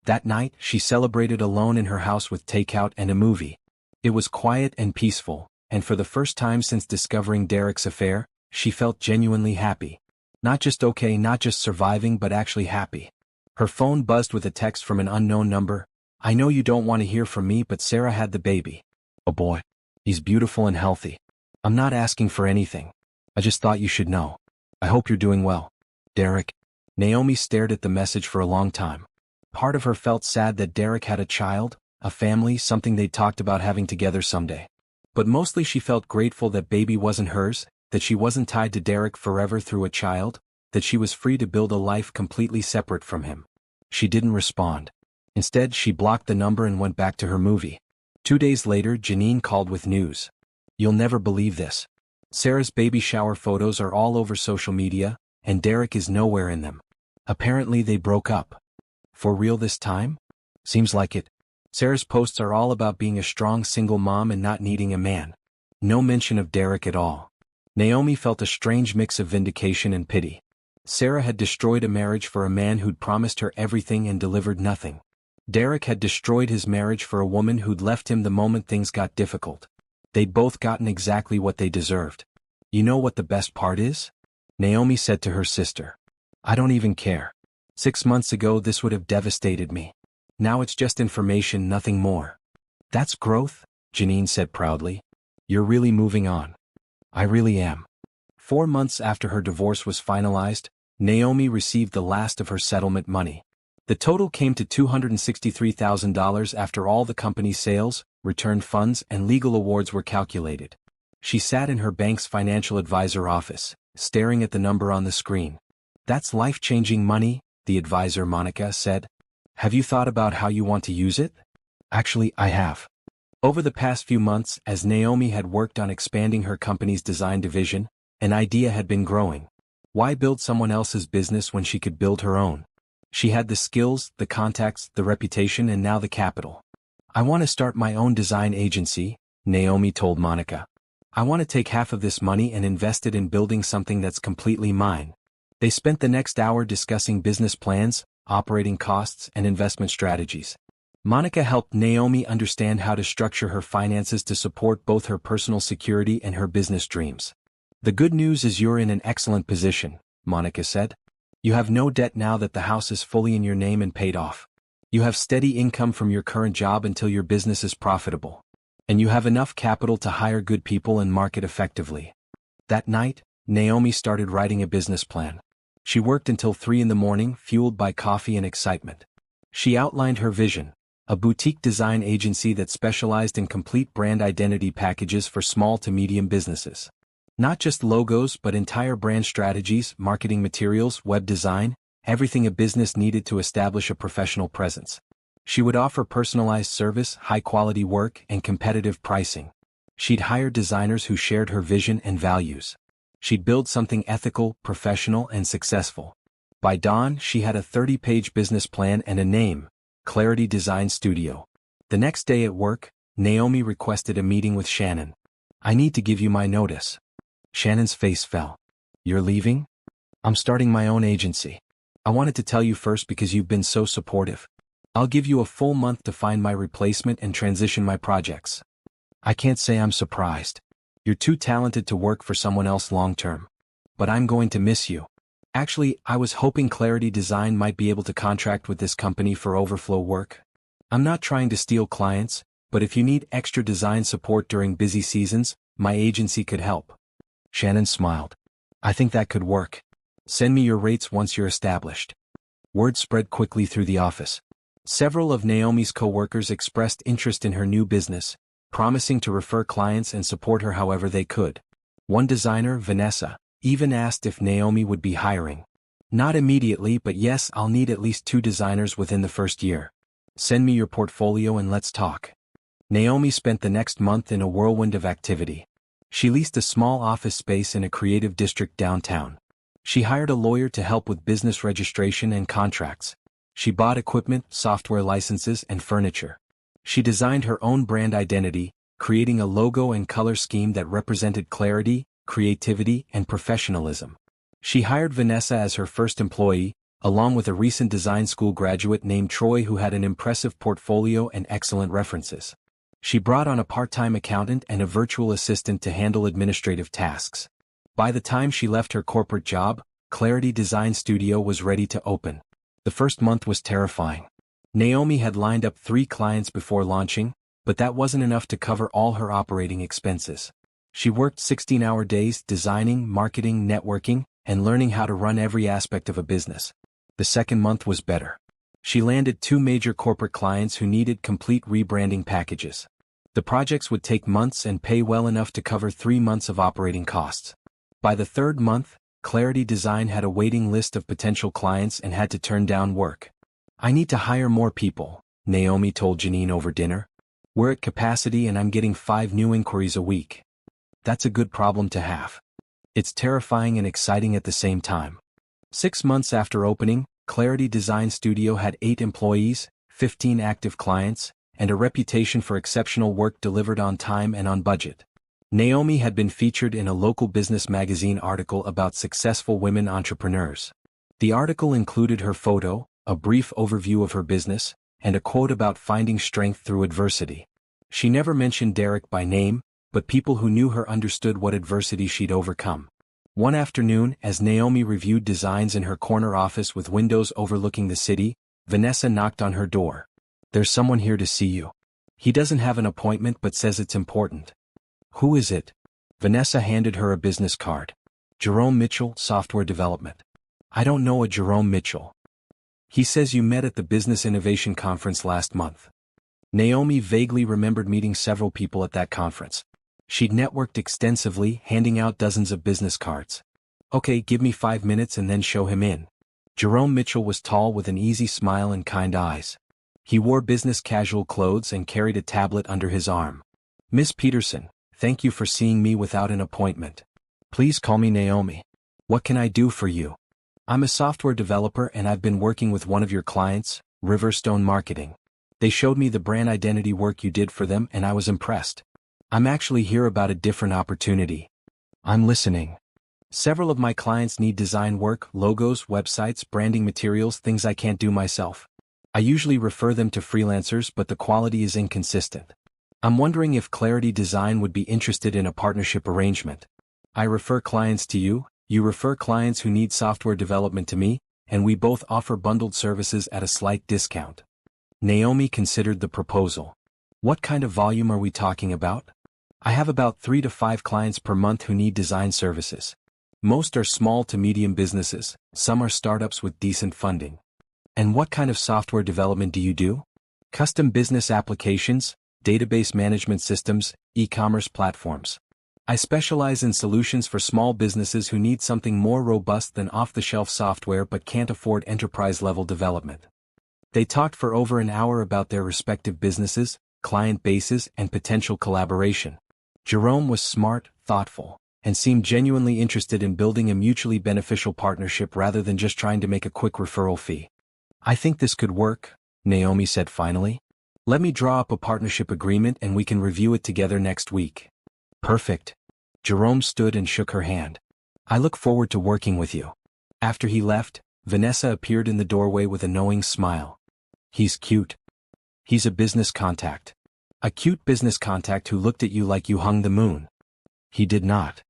That night, she celebrated alone in her house with takeout and a movie. It was quiet and peaceful, and for the first time since discovering Derek's affair, she felt genuinely happy. Not just okay, not just surviving, but actually happy. Her phone buzzed with a text from an unknown number. I know you don't want to hear from me, but Sarah had the baby. Oh boy. He's beautiful and healthy. I'm not asking for anything. I just thought you should know. I hope you're doing well. Derek. Naomi stared at the message for a long time. Part of her felt sad that Derek had a child, a family, something they'd talked about having together someday. But mostly she felt grateful that baby wasn't hers, that she wasn't tied to Derek forever through a child, that she was free to build a life completely separate from him. She didn't respond. Instead, she blocked the number and went back to her movie. 2 days later, Janine called with news. You'll never believe this. Sarah's baby shower photos are all over social media, and Derek is nowhere in them. Apparently they broke up. For real this time? Seems like it. Sarah's posts are all about being a strong single mom and not needing a man. No mention of Derek at all. Naomi felt a strange mix of vindication and pity. Sarah had destroyed a marriage for a man who'd promised her everything and delivered nothing. Derek had destroyed his marriage for a woman who'd left him the moment things got difficult. They'd both gotten exactly what they deserved. You know what the best part is? Naomi said to her sister. I don't even care. 6 months ago this would have devastated me. Now it's just information, nothing more. That's growth, Janine said proudly. You're really moving on. I really am. 4 months after her divorce was finalized, Naomi received the last of her settlement money. The total came to $263,000 after all the company's sales, returned funds, and legal awards were calculated. She sat in her bank's financial advisor office, staring at the number on the screen. That's life-changing money, the advisor Monica said. Have you thought about how you want to use it? Actually, I have. Over the past few months, as Naomi had worked on expanding her company's design division, an idea had been growing. Why build someone else's business when she could build her own? She had the skills, the contacts, the reputation, and now the capital. I want to start my own design agency, Naomi told Monica. I want to take half of this money and invest it in building something that's completely mine. They spent the next hour discussing business plans, operating costs, and investment strategies. Monica helped Naomi understand how to structure her finances to support both her personal security and her business dreams. The good news is you're in an excellent position, Monica said. You have no debt now that the house is fully in your name and paid off. You have steady income from your current job until your business is profitable. And you have enough capital to hire good people and market effectively. That night, Naomi started writing a business plan. She worked until 3 in the morning, fueled by coffee and excitement. She outlined her vision, a boutique design agency that specialized in complete brand identity packages for small to medium businesses. Not just logos but entire brand strategies, marketing materials, web design, everything a business needed to establish a professional presence. She would offer personalized service, high-quality work, and competitive pricing. She'd hire designers who shared her vision and values. She'd build something ethical, professional, and successful. By dawn, she had a 30-page business plan and a name, Clarity Design Studio. The next day at work, Naomi requested a meeting with Shannon. I need to give you my notice. Shannon's face fell. You're leaving? I'm starting my own agency. I wanted to tell you first because you've been so supportive. I'll give you a full month to find my replacement and transition my projects. I can't say I'm surprised. You're too talented to work for someone else long-term. But I'm going to miss you. Actually, I was hoping Clarity Design might be able to contract with this company for overflow work. I'm not trying to steal clients, but if you need extra design support during busy seasons, my agency could help. Shannon smiled. I think that could work. Send me your rates once you're established. Word spread quickly through the office. Several of Naomi's co-workers expressed interest in her new business, promising to refer clients and support her however they could. One designer, Vanessa, even asked if Naomi would be hiring. Not immediately, but yes, I'll need at least 2 designers within the first year. Send me your portfolio and let's talk. Naomi spent the next month in a whirlwind of activity. She leased a small office space in a creative district downtown. She hired a lawyer to help with business registration and contracts. She bought equipment, software licenses, and furniture. She designed her own brand identity, creating a logo and color scheme that represented clarity, creativity, and professionalism. She hired Vanessa as her first employee, along with a recent design school graduate named Troy who had an impressive portfolio and excellent references. She brought on a part-time accountant and a virtual assistant to handle administrative tasks. By the time she left her corporate job, Clarity Design Studio was ready to open. The first month was terrifying. Naomi had lined up 3 clients before launching, but that wasn't enough to cover all her operating expenses. She worked 16-hour days designing, marketing, networking, and learning how to run every aspect of a business. The second month was better. She landed 2 major corporate clients who needed complete rebranding packages. The projects would take months and pay well enough to cover 3 months of operating costs. By the 3rd month, Clarity Design had a waiting list of potential clients and had to turn down work. I need to hire more people, Naomi told Janine over dinner. We're at capacity and I'm getting 5 new inquiries a week. That's a good problem to have. It's terrifying and exciting at the same time. 6 months after opening, Clarity Design Studio had 8 employees, 15 active clients, and a reputation for exceptional work delivered on time and on budget. Naomi had been featured in a local business magazine article about successful women entrepreneurs. The article included her photo, a brief overview of her business, and a quote about finding strength through adversity. She never mentioned Derek by name, but people who knew her understood what adversity she'd overcome. One afternoon, as Naomi reviewed designs in her corner office with windows overlooking the city, Vanessa knocked on her door. "There's someone here to see you. He doesn't have an appointment but says it's important." "Who is it?" Vanessa handed her a business card. "Jerome Mitchell, Software Development." "I don't know a Jerome Mitchell." "He says you met at the Business Innovation Conference last month." Naomi vaguely remembered meeting several people at that conference. She'd networked extensively, handing out dozens of business cards. "Okay, give me 5 minutes and then show him in." Jerome Mitchell was tall with an easy smile and kind eyes. He wore business casual clothes and carried a tablet under his arm. "Miss Peterson, thank you for seeing me without an appointment. Please call me Naomi. What can I do for you?" "I'm a software developer and I've been working with one of your clients, Riverstone Marketing. They showed me the brand identity work you did for them and I was impressed. I'm actually here about a different opportunity." "I'm listening." "Several of my clients need design work, logos, websites, branding materials, things I can't do myself. I usually refer them to freelancers but the quality is inconsistent. I'm wondering if Clarity Design would be interested in a partnership arrangement. I refer clients to you, you refer clients who need software development to me, and we both offer bundled services at a slight discount." Naomi considered the proposal. "What kind of volume are we talking about?" "I have about 3 to 5 clients per month who need design services. Most are small to medium businesses, some are startups with decent funding." "And what kind of software development do you do?" "Custom business applications, database management systems, e-commerce platforms. I specialize in solutions for small businesses who need something more robust than off-the-shelf software but can't afford enterprise-level development." They talked for over an hour about their respective businesses, client bases, and potential collaboration. Jerome was smart, thoughtful, and seemed genuinely interested in building a mutually beneficial partnership rather than just trying to make a quick referral fee. "I think this could work," Naomi said finally. "Let me draw up a partnership agreement and we can review it together next week." "Perfect." Jerome stood and shook her hand. "I look forward to working with you." After he left, Vanessa appeared in the doorway with a knowing smile. "He's cute." "He's a business contact." "A cute business contact who looked at you like you hung the moon." "He did not."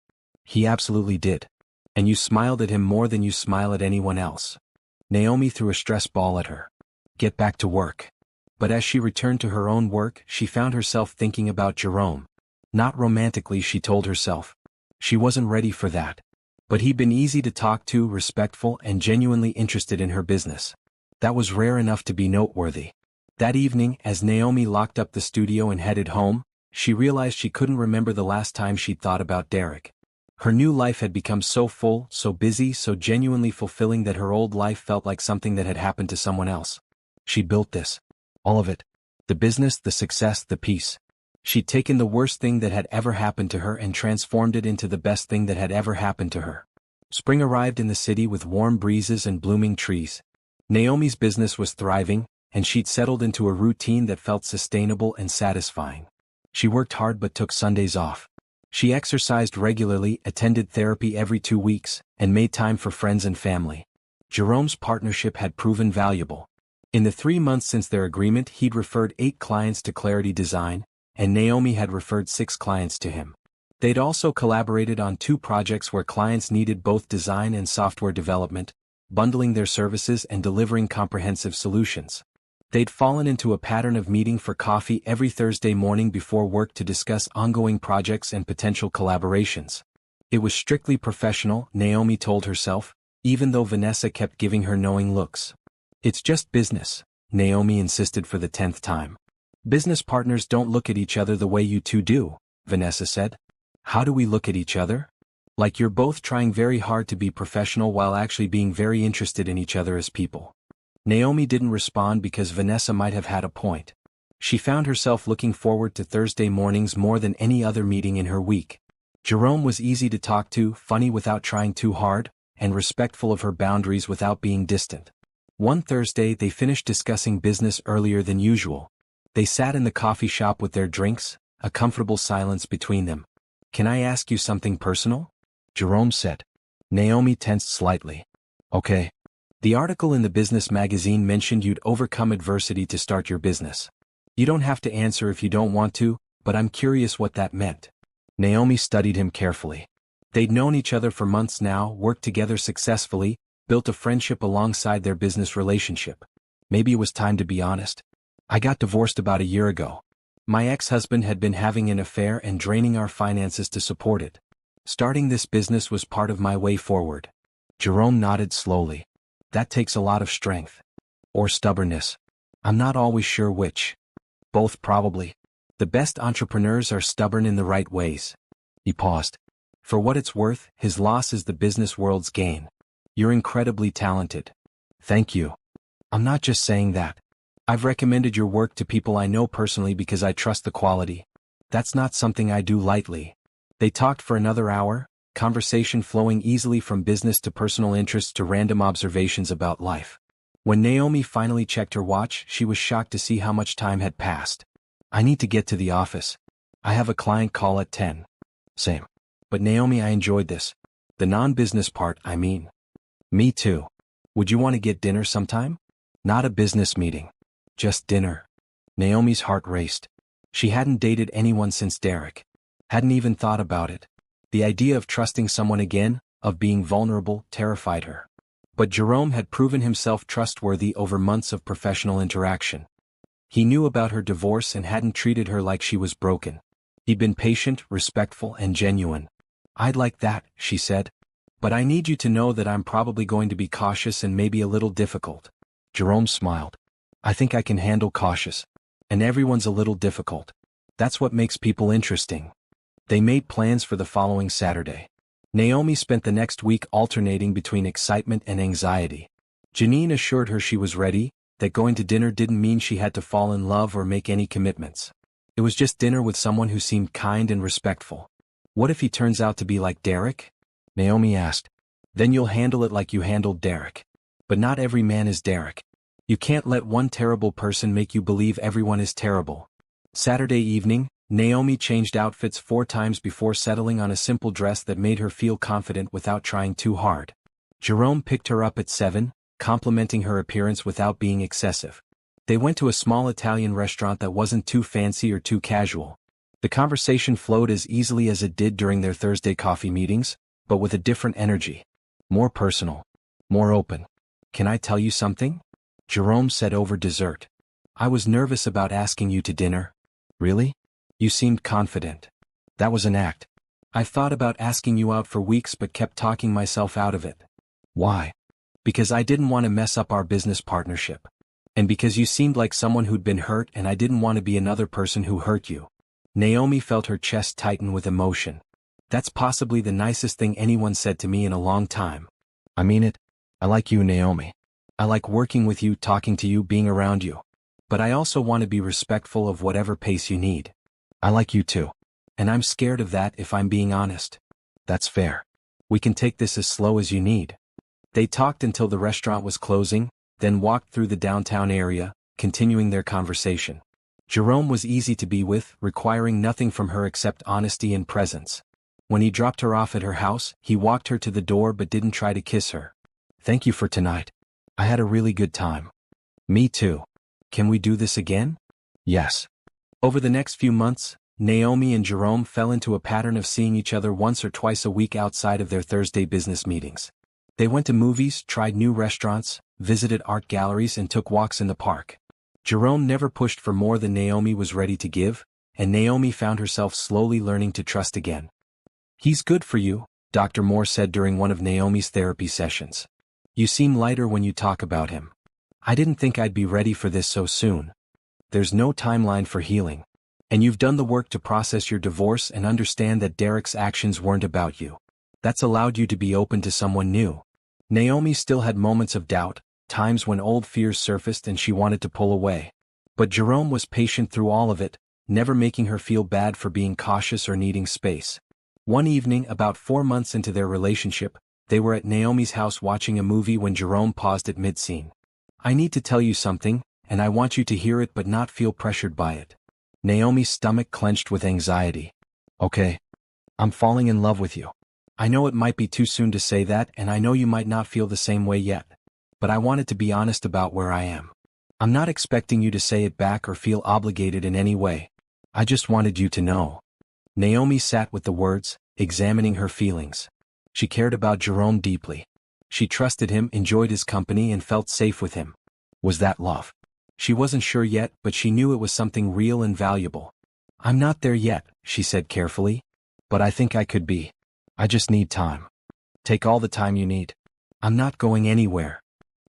"He absolutely did. And you smiled at him more than you smile at anyone else." Naomi threw a stress ball at her. "Get back to work." But as she returned to her own work, she found herself thinking about Jerome. Not romantically, she told herself. She wasn't ready for that. But he'd been easy to talk to, respectful, and genuinely interested in her business. That was rare enough to be noteworthy. That evening, as Naomi locked up the studio and headed home, she realized she couldn't remember the last time she'd thought about Derek. Her new life had become so full, so busy, so genuinely fulfilling that her old life felt like something that had happened to someone else. She'd built this. All of it. The business, the success, the peace. She'd taken the worst thing that had ever happened to her and transformed it into the best thing that had ever happened to her. Spring arrived in the city with warm breezes and blooming trees. Naomi's business was thriving, and she'd settled into a routine that felt sustainable and satisfying. She worked hard but took Sundays off. She exercised regularly, attended therapy every 2 weeks, and made time for friends and family. Jerome's partnership had proven valuable. In the 3 months since their agreement, he'd referred 8 clients to Clarity Design, and Naomi had referred 6 clients to him. They'd also collaborated on 2 projects where clients needed both design and software development, bundling their services and delivering comprehensive solutions. They'd fallen into a pattern of meeting for coffee every Thursday morning before work to discuss ongoing projects and potential collaborations. It was strictly professional, Naomi told herself, even though Vanessa kept giving her knowing looks. "It's just business," Naomi insisted for the 10th time. "Business partners don't look at each other the way you two do," Vanessa said. "How do we look at each other?" "Like you're both trying very hard to be professional while actually being very interested in each other as people." Naomi didn't respond because Vanessa might have had a point. She found herself looking forward to Thursday mornings more than any other meeting in her week. Jerome was easy to talk to, funny without trying too hard, and respectful of her boundaries without being distant. One Thursday they finished discussing business earlier than usual. They sat in the coffee shop with their drinks, a comfortable silence between them. "Can I ask you something personal?" Jerome said. Naomi tensed slightly. "Okay." "The article in the business magazine mentioned you'd overcome adversity to start your business. You don't have to answer if you don't want to, but I'm curious what that meant." Naomi studied him carefully. They'd known each other for months now, worked together successfully, built a friendship alongside their business relationship. Maybe it was time to be honest. "I got divorced about a year ago. My ex-husband had been having an affair and draining our finances to support it. Starting this business was part of my way forward." Jerome nodded slowly. "That takes a lot of strength. Or stubbornness. I'm not always sure which. Both probably. The best entrepreneurs are stubborn in the right ways." He paused. "For what it's worth, his loss is the business world's gain. You're incredibly talented." "Thank you. I'm not just saying that. I've recommended your work to people I know personally because I trust the quality. That's not something I do lightly." They talked for another hour, conversation flowing easily from business to personal interests to random observations about life. When Naomi finally checked her watch, she was shocked to see how much time had passed. "I need to get to the office. I have a client call at 10. "Same. But Naomi, I enjoyed this. The non-business part, I mean." "Me too. Would you want to get dinner sometime?" "Not a business meeting. Just dinner." Naomi's heart raced. She hadn't dated anyone since Derek. Hadn't even thought about it. The idea of trusting someone again, of being vulnerable, terrified her. But Jerome had proven himself trustworthy over months of professional interaction. He knew about her divorce and hadn't treated her like she was broken. He'd been patient, respectful, and genuine. "I'd like that," she said. "But I need you to know that I'm probably going to be cautious and maybe a little difficult." Jerome smiled. "I think I can handle cautious. And everyone's a little difficult. That's what makes people interesting." They made plans for the following Saturday. Naomi spent the next week alternating between excitement and anxiety. Janine assured her she was ready, that going to dinner didn't mean she had to fall in love or make any commitments. It was just dinner with someone who seemed kind and respectful. "What if he turns out to be like Derek?" Naomi asked. "Then you'll handle it like you handled Derek. But not every man is Derek. You can't let one terrible person make you believe everyone is terrible." Saturday evening, Naomi changed outfits 4 times before settling on a simple dress that made her feel confident without trying too hard. Jerome picked her up at 7, complimenting her appearance without being excessive. They went to a small Italian restaurant that wasn't too fancy or too casual. The conversation flowed as easily as it did during their Thursday coffee meetings, but with a different energy. More personal. More open. "Can I tell you something?" Jerome said over dessert. "I was nervous about asking you to dinner." "Really? You seemed confident." "That was an act. I've thought about asking you out for weeks but kept talking myself out of it." "Why?" "Because I didn't want to mess up our business partnership. And because you seemed like someone who'd been hurt and I didn't want to be another person who hurt you." Naomi felt her chest tighten with emotion. "That's possibly the nicest thing anyone said to me in a long time." "I mean it. I like you, Naomi. I like working with you, talking to you, being around you. But I also want to be respectful of whatever pace you need. I like you too. And I'm scared of that if I'm being honest." "That's fair. We can take this as slow as you need." They talked until the restaurant was closing, then walked through the downtown area, continuing their conversation. Jerome was easy to be with, requiring nothing from her except honesty and presence. When he dropped her off at her house, he walked her to the door but didn't try to kiss her. "Thank you for tonight. I had a really good time." "Me too. Can we do this again?" "Yes." Over the next few months, Naomi and Jerome fell into a pattern of seeing each other once or twice a week outside of their Thursday business meetings. They went to movies, tried new restaurants, visited art galleries, and took walks in the park. Jerome never pushed for more than Naomi was ready to give, and Naomi found herself slowly learning to trust again. "He's good for you," Dr. Moore said during one of Naomi's therapy sessions. "You seem lighter when you talk about him." "I didn't think I'd be ready for this so soon." There's no timeline for healing. And you've done the work to process your divorce and understand that Derek's actions weren't about you. That's allowed you to be open to someone new. Naomi still had moments of doubt, times when old fears surfaced and she wanted to pull away. But Jerome was patient through all of it, never making her feel bad for being cautious or needing space. One evening, about 4 months into their relationship, they were at Naomi's house watching a movie when Jerome paused at mid-scene. "I need to tell you something, and I want you to hear it but not feel pressured by it." Naomi's stomach clenched with anxiety. "Okay. I'm falling in love with you. I know it might be too soon to say that, and I know you might not feel the same way yet. But I wanted to be honest about where I am. I'm not expecting you to say it back or feel obligated in any way. I just wanted you to know." Naomi sat with the words, examining her feelings. She cared about Jerome deeply. She trusted him, enjoyed his company, and felt safe with him. Was that love? She wasn't sure yet, but she knew it was something real and valuable. "I'm not there yet," she said carefully. "But I think I could be. I just need time. Take all the time you need. I'm not going anywhere."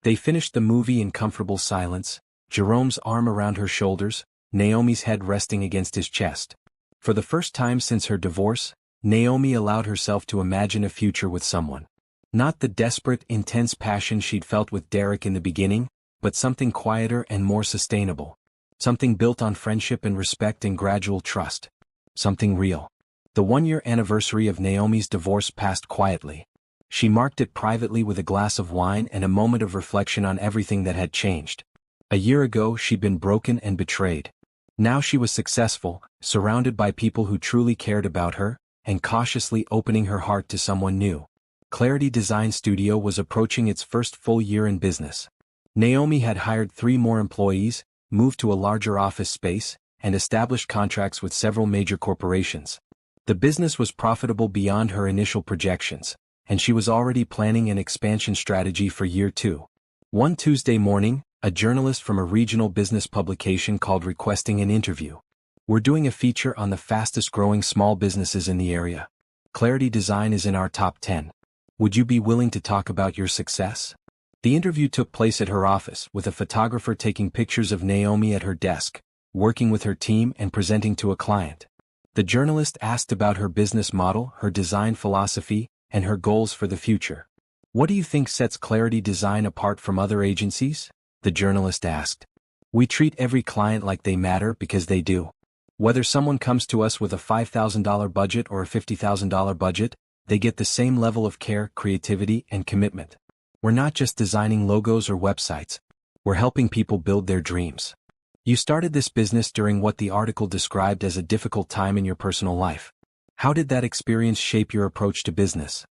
They finished the movie in comfortable silence, Jerome's arm around her shoulders, Naomi's head resting against his chest. For the first time since her divorce, Naomi allowed herself to imagine a future with someone. Not the desperate, intense passion she'd felt with Derek in the beginning, but something quieter and more sustainable. Something built on friendship and respect and gradual trust. Something real. The 1-year anniversary of Naomi's divorce passed quietly. She marked it privately with a glass of wine and a moment of reflection on everything that had changed. A year ago she'd been broken and betrayed. Now she was successful, surrounded by people who truly cared about her, and cautiously opening her heart to someone new. Clarity Design Studio was approaching its first full year in business. Naomi had hired 3 more employees, moved to a larger office space, and established contracts with several major corporations. The business was profitable beyond her initial projections, and she was already planning an expansion strategy for year 2. One Tuesday morning, a journalist from a regional business publication called requesting an interview. "We're doing a feature on the fastest-growing small businesses in the area. Clarity Design is in our top 10. Would you be willing to talk about your success?" The interview took place at her office, with a photographer taking pictures of Naomi at her desk, working with her team and presenting to a client. The journalist asked about her business model, her design philosophy, and her goals for the future. "What do you think sets Clarity Design apart from other agencies?" the journalist asked. "We treat every client like they matter because they do. Whether someone comes to us with a $5,000 budget or a $50,000 budget, they get the same level of care, creativity, and commitment. We're not just designing logos or websites. We're helping people build their dreams." You started this business during what the article described as a difficult time in your personal life. How did that experience shape your approach to business?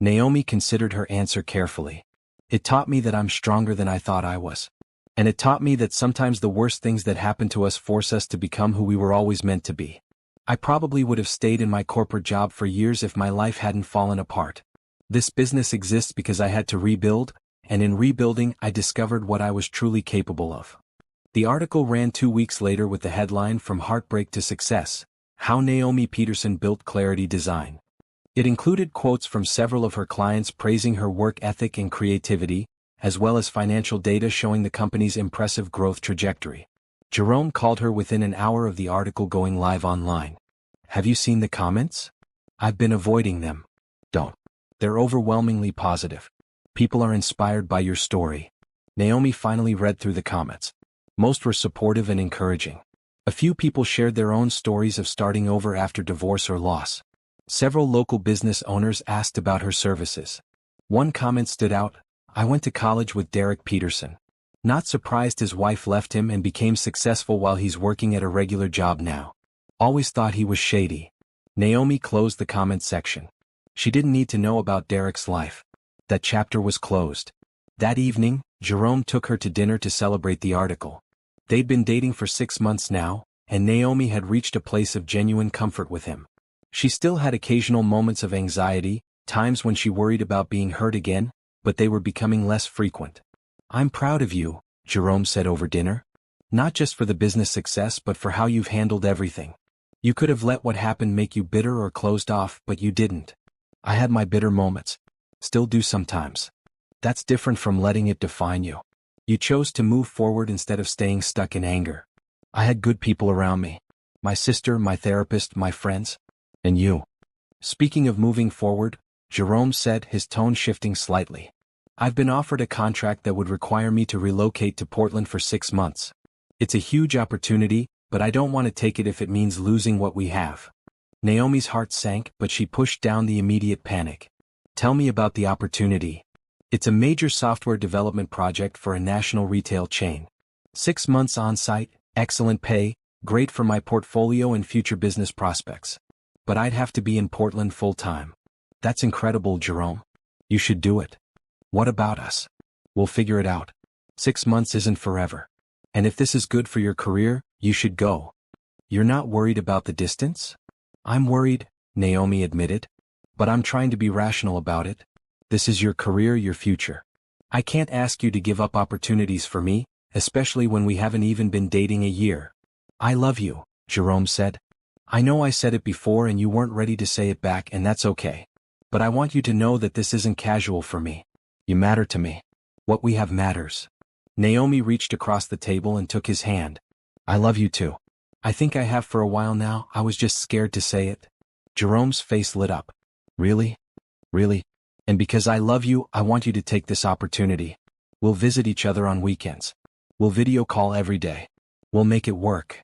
Naomi considered her answer carefully. "It taught me that I'm stronger than I thought I was. And it taught me that sometimes the worst things that happen to us force us to become who we were always meant to be. I probably would have stayed in my corporate job for years if my life hadn't fallen apart. This business exists because I had to rebuild, and in rebuilding I discovered what I was truly capable of." The article ran 2 weeks later with the headline "From Heartbreak to Success: How Naomi Peterson Built Clarity Design." It included quotes from several of her clients praising her work ethic and creativity, as well as financial data showing the company's impressive growth trajectory. Jerome called her within an hour of the article going live online. "Have you seen the comments? I've been avoiding them." "Don't. They're overwhelmingly positive. People are inspired by your story." Naomi finally read through the comments. Most were supportive and encouraging. A few people shared their own stories of starting over after divorce or loss. Several local business owners asked about her services. One comment stood out: "I went to college with Derek Peterson. Not surprised his wife left him and became successful while he's working at a regular job now. Always thought he was shady." Naomi closed the comment section. She didn't need to know about Derek's life. That chapter was closed. That evening, Jerome took her to dinner to celebrate the article. They'd been dating for 6 months now, and Naomi had reached a place of genuine comfort with him. She still had occasional moments of anxiety, times when she worried about being hurt again, but they were becoming less frequent. "I'm proud of you," Jerome said over dinner. "Not just for the business success but for how you've handled everything. You could have let what happened make you bitter or closed off, but you didn't. I had my bitter moments. Still do sometimes. That's different from letting it define you. You chose to move forward instead of staying stuck in anger. I had good people around me. My sister, my therapist, my friends. And you." Speaking of moving forward, Jerome said, his tone shifting slightly. "I've been offered a contract that would require me to relocate to Portland for 6 months. It's a huge opportunity, but I don't want to take it if it means losing what we have. Naomi's heart sank, but she pushed down the immediate panic. Tell me about the opportunity. It's a major software development project for a national retail chain. 6 months on-site, excellent pay, great for my portfolio and future business prospects. But I'd have to be in Portland full-time. That's incredible, Jerome. You should do it. What about us? We'll figure it out. 6 months isn't forever. And if this is good for your career, you should go. You're not worried about the distance? I'm worried, Naomi admitted. But I'm trying to be rational about it. This is your career, your future. I can't ask you to give up opportunities for me, especially when we haven't even been dating a year. I love you, Jerome said. I know I said it before and you weren't ready to say it back, and that's okay. But I want you to know that this isn't casual for me. You matter to me. What we have matters. Naomi reached across the table and took his hand. I love you too. I think I have for a while now. I was just scared to say it. Jerome's face lit up. Really? Really? And because I love you, I want you to take this opportunity. We'll visit each other on weekends. We'll video call every day. We'll make it work.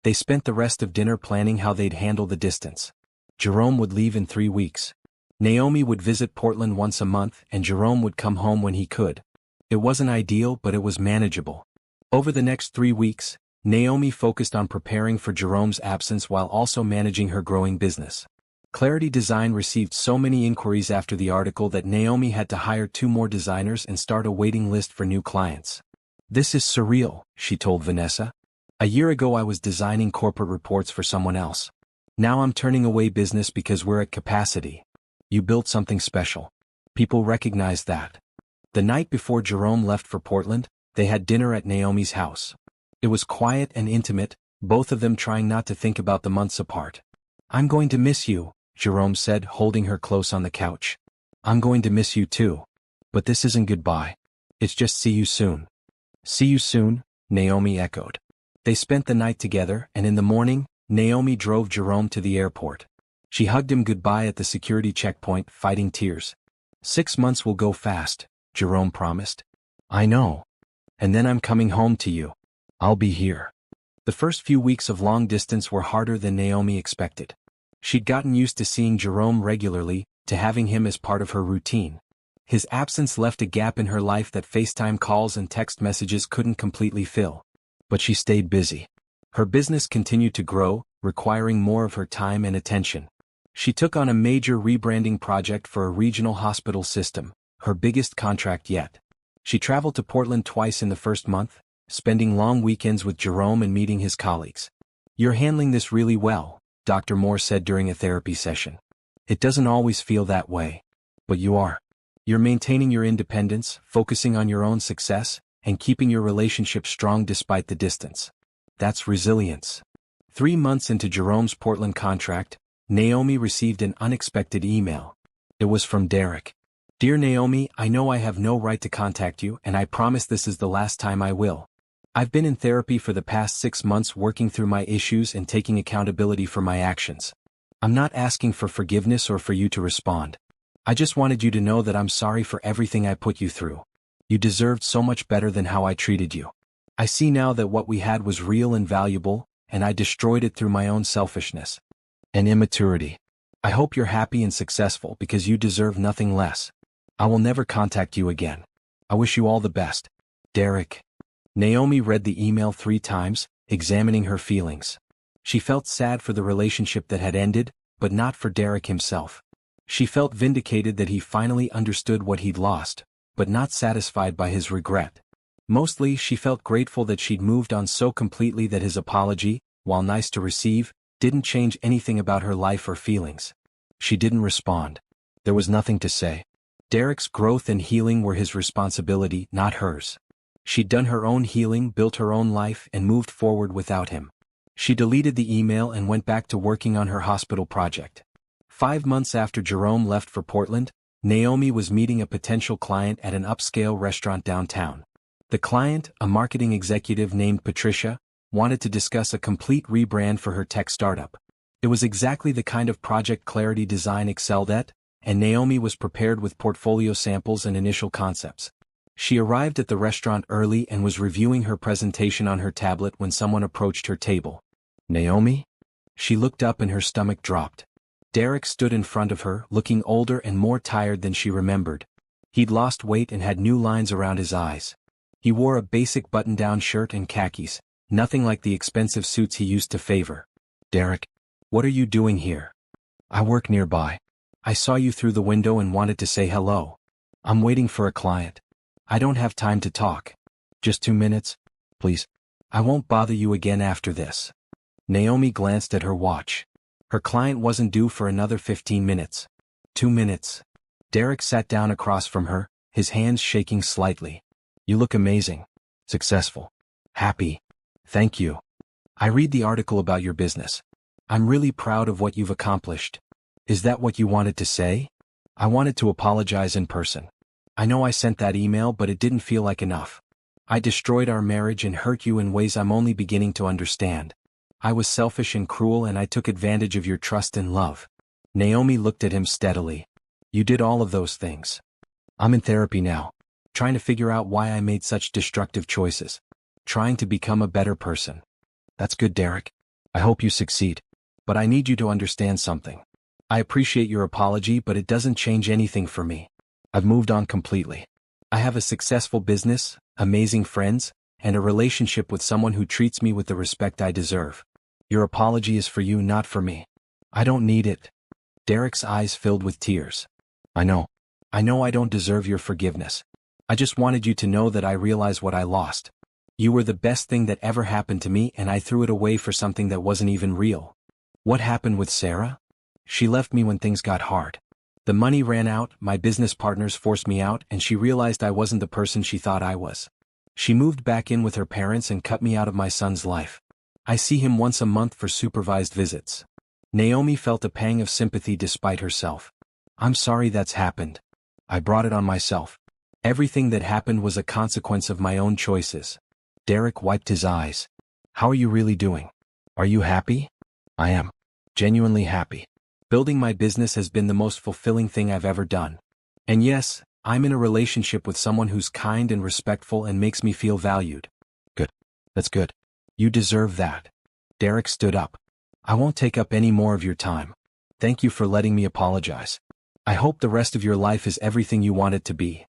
They spent the rest of dinner planning how they'd handle the distance. Jerome would leave in 3 weeks. Naomi would visit Portland once a month and Jerome would come home when he could. It wasn't ideal, but it was manageable. Over the next 3 weeks, Naomi focused on preparing for Jerome's absence while also managing her growing business. Clarity Design received so many inquiries after the article that Naomi had to hire 2 more designers and start a waiting list for new clients. This is surreal, she told Vanessa. A year ago I was designing corporate reports for someone else. Now I'm turning away business because we're at capacity. You built something special. People recognize that. The night before Jerome left for Portland, they had dinner at Naomi's house. It was quiet and intimate, both of them trying not to think about the months apart. I'm going to miss you, Jerome said, holding her close on the couch. I'm going to miss you too. But this isn't goodbye. It's just see you soon. See you soon, Naomi echoed. They spent the night together, and in the morning, Naomi drove Jerome to the airport. She hugged him goodbye at the security checkpoint, fighting tears. 6 months will go fast, Jerome promised. I know. And then I'm coming home to you. I'll be here. The first few weeks of long distance were harder than Naomi expected. She'd gotten used to seeing Jerome regularly, to having him as part of her routine. His absence left a gap in her life that FaceTime calls and text messages couldn't completely fill. But she stayed busy. Her business continued to grow, requiring more of her time and attention. She took on a major rebranding project for a regional hospital system, her biggest contract yet. She traveled to Portland twice in the first month, spending long weekends with Jerome and meeting his colleagues. You're handling this really well, Dr. Moore said during a therapy session. It doesn't always feel that way. But you are. You're maintaining your independence, focusing on your own success, and keeping your relationship strong despite the distance. That's resilience. 3 months into Jerome's Portland contract, Naomi received an unexpected email. It was from Derek. Dear Naomi, I know I have no right to contact you, and I promise this is the last time I will. I've been in therapy for the past 6 months working through my issues and taking accountability for my actions. I'm not asking for forgiveness or for you to respond. I just wanted you to know that I'm sorry for everything I put you through. You deserved so much better than how I treated you. I see now that what we had was real and valuable, and I destroyed it through my own selfishness and immaturity. I hope you're happy and successful because you deserve nothing less. I will never contact you again. I wish you all the best. Derek. Naomi read the email 3 times, examining her feelings. She felt sad for the relationship that had ended, but not for Derek himself. She felt vindicated that he finally understood what he'd lost, but not satisfied by his regret. Mostly, she felt grateful that she'd moved on so completely that his apology, while nice to receive, didn't change anything about her life or feelings. She didn't respond. There was nothing to say. Derek's growth and healing were his responsibility, not hers. She'd done her own healing, built her own life, and moved forward without him. She deleted the email and went back to working on her hospital project. 5 months after Jerome left for Portland, Naomi was meeting a potential client at an upscale restaurant downtown. The client, a marketing executive named Patricia, wanted to discuss a complete rebrand for her tech startup. It was exactly the kind of project Clarity Design excelled at, and Naomi was prepared with portfolio samples and initial concepts. She arrived at the restaurant early and was reviewing her presentation on her tablet when someone approached her table. Naomi? She looked up and her stomach dropped. Derek stood in front of her, looking older and more tired than she remembered. He'd lost weight and had new lines around his eyes. He wore a basic button-down shirt and khakis, nothing like the expensive suits he used to favor. "Derek, what are you doing here?" "I work nearby. I saw you through the window and wanted to say hello. I'm waiting for a client. I don't have time to talk. Just 2 minutes, please. I won't bother you again after this." Naomi glanced at her watch. Her client wasn't due for another 15 minutes. 2 minutes. Derek sat down across from her, his hands shaking slightly. "You look amazing. Successful. Happy. Thank you. I read the article about your business. I'm really proud of what you've accomplished." "Is that what you wanted to say?" "I wanted to apologize in person. I know I sent that email, but it didn't feel like enough. I destroyed our marriage and hurt you in ways I'm only beginning to understand. I was selfish and cruel, and I took advantage of your trust and love." Naomi looked at him steadily. "You did all of those things. I'm in therapy now, trying to figure out why I made such destructive choices. Trying to become a better person." "That's good, Derek. I hope you succeed. But I need you to understand something. I appreciate your apology, but it doesn't change anything for me. I've moved on completely. I have a successful business, amazing friends, and a relationship with someone who treats me with the respect I deserve. Your apology is for you, not for me. I don't need it." Derek's eyes filled with tears. I know I don't deserve your forgiveness. I just wanted you to know that I realize what I lost. You were the best thing that ever happened to me, and I threw it away for something that wasn't even real." "What happened with Sarah?" "She left me when things got hard. The money ran out, my business partners forced me out, and she realized I wasn't the person she thought I was. She moved back in with her parents and cut me out of my son's life. I see him once a month for supervised visits." Naomi felt a pang of sympathy despite herself. "I'm sorry that's happened. I brought it on myself. Everything that happened was a consequence of my own choices." Derek wiped his eyes. "How are you really doing? Are you happy?" "I am. Genuinely happy. Building my business has been the most fulfilling thing I've ever done. And yes, I'm in a relationship with someone who's kind and respectful and makes me feel valued." "Good. That's good. You deserve that." Derek stood up. "I won't take up any more of your time. Thank you for letting me apologize. I hope the rest of your life is everything you want it to be."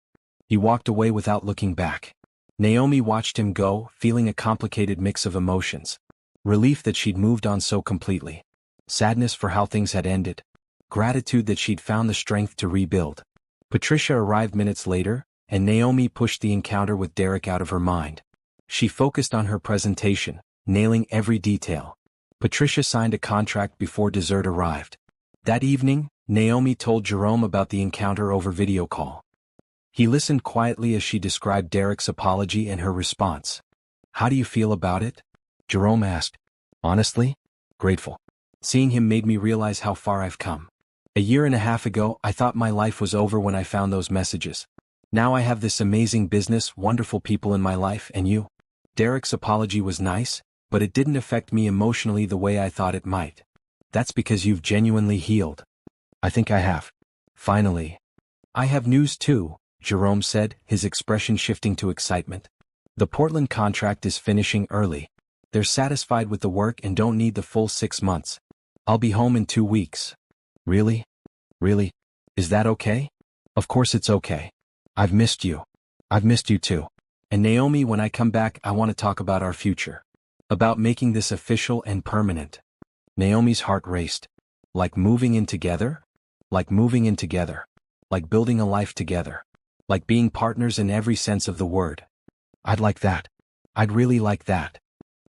He walked away without looking back. Naomi watched him go, feeling a complicated mix of emotions. Relief that she'd moved on so completely. Sadness for how things had ended. Gratitude that she'd found the strength to rebuild. Patricia arrived minutes later, and Naomi pushed the encounter with Derek out of her mind. She focused on her presentation, nailing every detail. Patricia signed a contract before dessert arrived. That evening, Naomi told Jerome about the encounter over video call. He listened quietly as she described Derek's apology and her response. "How do you feel about it?" Jerome asked. "Honestly, grateful. Seeing him made me realize how far I've come. A year and a half ago, I thought my life was over when I found those messages. Now I have this amazing business, wonderful people in my life, and you." Derek's apology was nice, but it didn't affect me emotionally the way I thought it might. "That's because you've genuinely healed." "I think I have. Finally." "I have news too," Jerome said, his expression shifting to excitement. "The Portland contract is finishing early. They're satisfied with the work and don't need the full 6 months. I'll be home in 2 weeks." "Really? Really? Is that okay?" "Of course it's okay. I've missed you. I've missed you too. And Naomi, when I come back, I want to talk about our future. About making this official and permanent." Naomi's heart raced. Like moving in together? Like moving in together. Like building a life together. Like being partners in every sense of the word. "I'd like that. I'd really like that."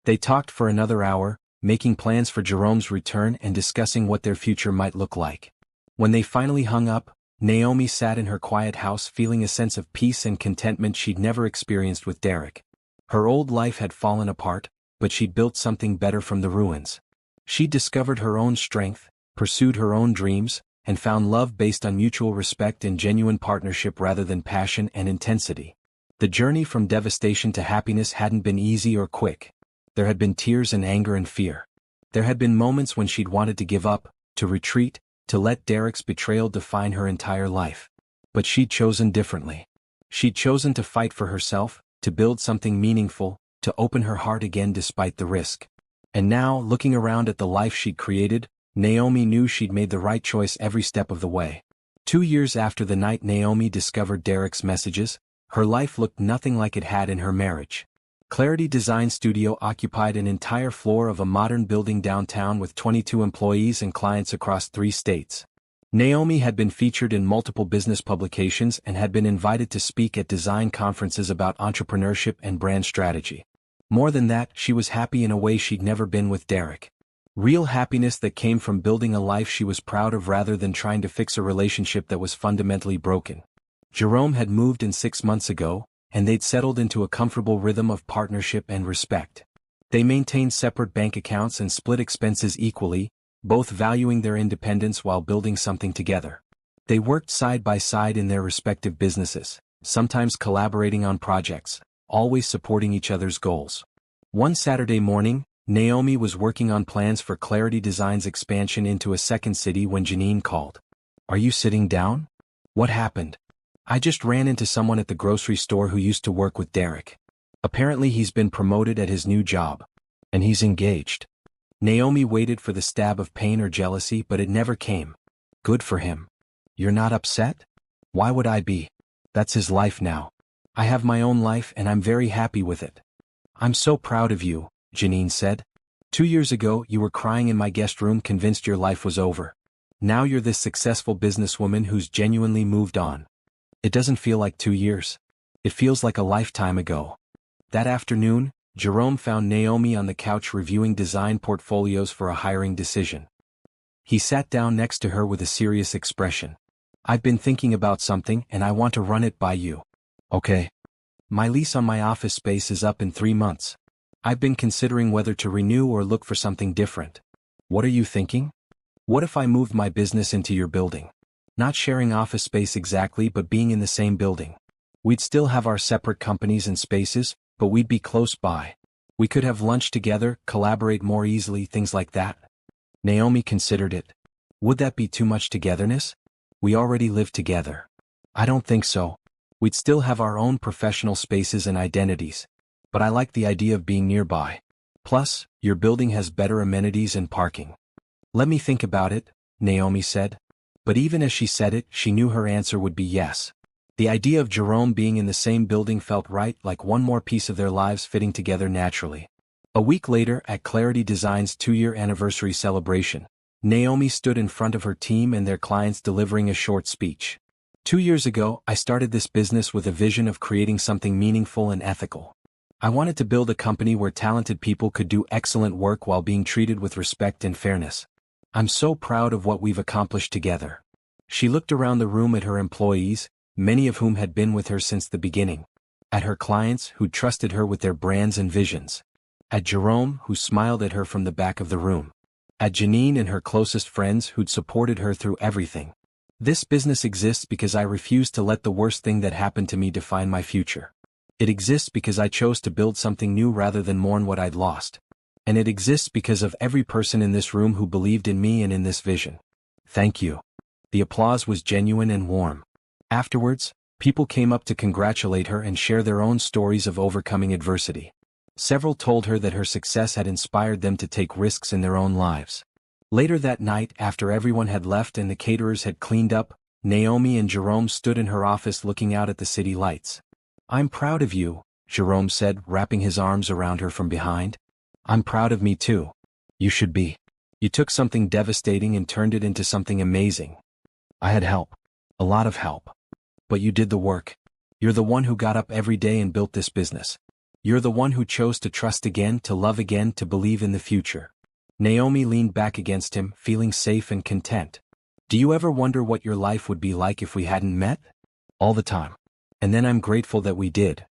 They talked for another hour, making plans for Jerome's return and discussing what their future might look like. When they finally hung up, Naomi sat in her quiet house feeling a sense of peace and contentment she'd never experienced with Derek. Her old life had fallen apart, but she'd built something better from the ruins. She'd discovered her own strength, pursued her own dreams, and found love based on mutual respect and genuine partnership rather than passion and intensity. The journey from devastation to happiness hadn't been easy or quick. There had been tears and anger and fear. There had been moments when she'd wanted to give up, to retreat, to let Derek's betrayal define her entire life. But she'd chosen differently. She'd chosen to fight for herself, to build something meaningful, to open her heart again despite the risk. And now, looking around at the life she'd created, Naomi knew she'd made the right choice every step of the way. 2 years after the night Naomi discovered Derek's messages, her life looked nothing like it had in her marriage. Clarity Design Studio occupied an entire floor of a modern building downtown with 22 employees and clients across 3 states. Naomi had been featured in multiple business publications and had been invited to speak at design conferences about entrepreneurship and brand strategy. More than that, she was happy in a way she'd never been with Derek. Real happiness that came from building a life she was proud of rather than trying to fix a relationship that was fundamentally broken. Jerome had moved in 6 months ago, and they'd settled into a comfortable rhythm of partnership and respect. They maintained separate bank accounts and split expenses equally, both valuing their independence while building something together. They worked side by side in their respective businesses, sometimes collaborating on projects, always supporting each other's goals. One Saturday morning, Naomi was working on plans for Clarity Design's expansion into a second city when Janine called. "Are you sitting down? What happened?" "I just ran into someone at the grocery store who used to work with Derek. Apparently he's been promoted at his new job. And he's engaged." Naomi waited for the stab of pain or jealousy, but it never came. "Good for him. You're not upset?" "Why would I be? That's his life now. I have my own life and I'm very happy with it." "I'm so proud of you," Janine said. 2 years ago you were crying in my guest room convinced your life was over. Now you're this successful businesswoman who's genuinely moved on. It doesn't feel like 2 years. It feels like a lifetime ago." That afternoon, Jerome found Naomi on the couch reviewing design portfolios for a hiring decision. He sat down next to her with a serious expression. "I've been thinking about something and I want to run it by you." "Okay." "My lease on my office space is up in 3 months. I've been considering whether to renew or look for something different." "What are you thinking?" "What if I moved my business into your building? Not sharing office space exactly, but being in the same building. We'd still have our separate companies and spaces, but we'd be close by. We could have lunch together, collaborate more easily, things like that." Naomi considered it. "Would that be too much togetherness? We already live together." "I don't think so. We'd still have our own professional spaces and identities. But I like the idea of being nearby. Plus, your building has better amenities and parking." "Let me think about it," Naomi said. But even as she said it, she knew her answer would be yes. The idea of Jerome being in the same building felt right, like one more piece of their lives fitting together naturally. A week later, at Clarity Design's 2-year anniversary celebration, Naomi stood in front of her team and their clients delivering a short speech. 2 years ago, I started this business with a vision of creating something meaningful and ethical. I wanted to build a company where talented people could do excellent work while being treated with respect and fairness. I'm so proud of what we've accomplished together." She looked around the room at her employees, many of whom had been with her since the beginning. At her clients, who trusted her with their brands and visions. At Jerome, who smiled at her from the back of the room. At Janine and her closest friends who'd supported her through everything. "This business exists because I refuse to let the worst thing that happened to me define my future. It exists because I chose to build something new rather than mourn what I'd lost. And it exists because of every person in this room who believed in me and in this vision. Thank you." The applause was genuine and warm. Afterwards, people came up to congratulate her and share their own stories of overcoming adversity. Several told her that her success had inspired them to take risks in their own lives. Later that night, after everyone had left and the caterers had cleaned up, Naomi and Jerome stood in her office looking out at the city lights. "I'm proud of you," Jerome said, wrapping his arms around her from behind. "I'm proud of me too. You should be. You took something devastating and turned it into something amazing. I had help. A lot of help. But you did the work. You're the one who got up every day and built this business. You're the one who chose to trust again, to love again, to believe in the future." Naomi leaned back against him, feeling safe and content. "Do you ever wonder what your life would be like if we hadn't met?" "All the time. And then I'm grateful that we did."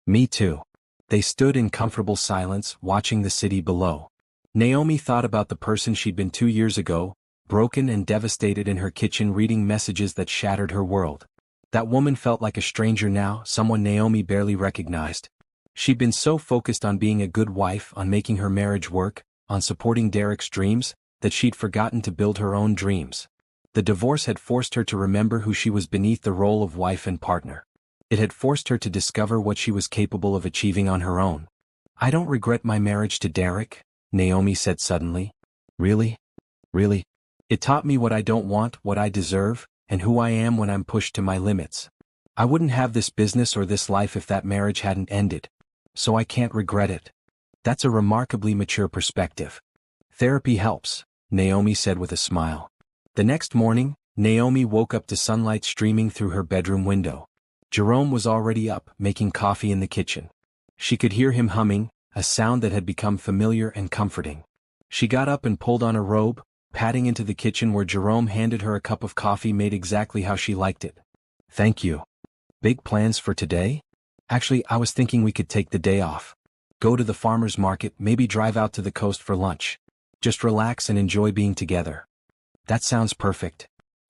"Me too." They stood in comfortable silence, watching the city below. Naomi thought about the person she'd been 2 years ago, broken and devastated in her kitchen reading messages that shattered her world. That woman felt like a stranger now, someone Naomi barely recognized. She'd been so focused on being a good wife, on making her marriage work, on supporting Derek's dreams, that she'd forgotten to build her own dreams. The divorce had forced her to remember who she was beneath the role of wife and partner. It had forced her to discover what she was capable of achieving on her own. "I don't regret my marriage to Derek," Naomi said suddenly. Really? Really? It taught me what I don't want, what I deserve, and who I am when I'm pushed to my limits. I wouldn't have this business or this life if that marriage hadn't ended. So I can't regret it. That's a remarkably mature perspective. Therapy helps, Naomi said with a smile. The next morning, Naomi woke up to sunlight streaming through her bedroom window. Jerome was already up, making coffee in the kitchen. She could hear him humming, a sound that had become familiar and comforting. She got up and pulled on her robe, padding into the kitchen where Jerome handed her a cup of coffee made exactly how she liked it. Thank you. Big plans for today? Actually, I was thinking we could take the day off. Go to the farmer's market, maybe drive out to the coast for lunch. Just relax and enjoy being together. That sounds perfect.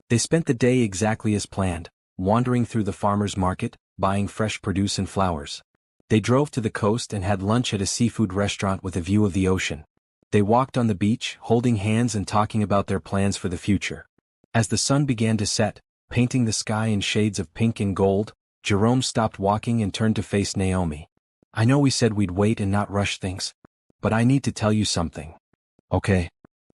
They spent the day exactly as planned, wandering through the farmer's market, buying fresh produce and flowers. They drove to the coast and had lunch at a seafood restaurant with a view of the ocean. They walked on the beach, holding hands and talking about their plans for the future. As the sun began to set, painting the sky in shades of pink and gold, Jerome stopped walking and turned to face Naomi. I know we said we'd wait and not rush things, but I need to tell you something. Okay.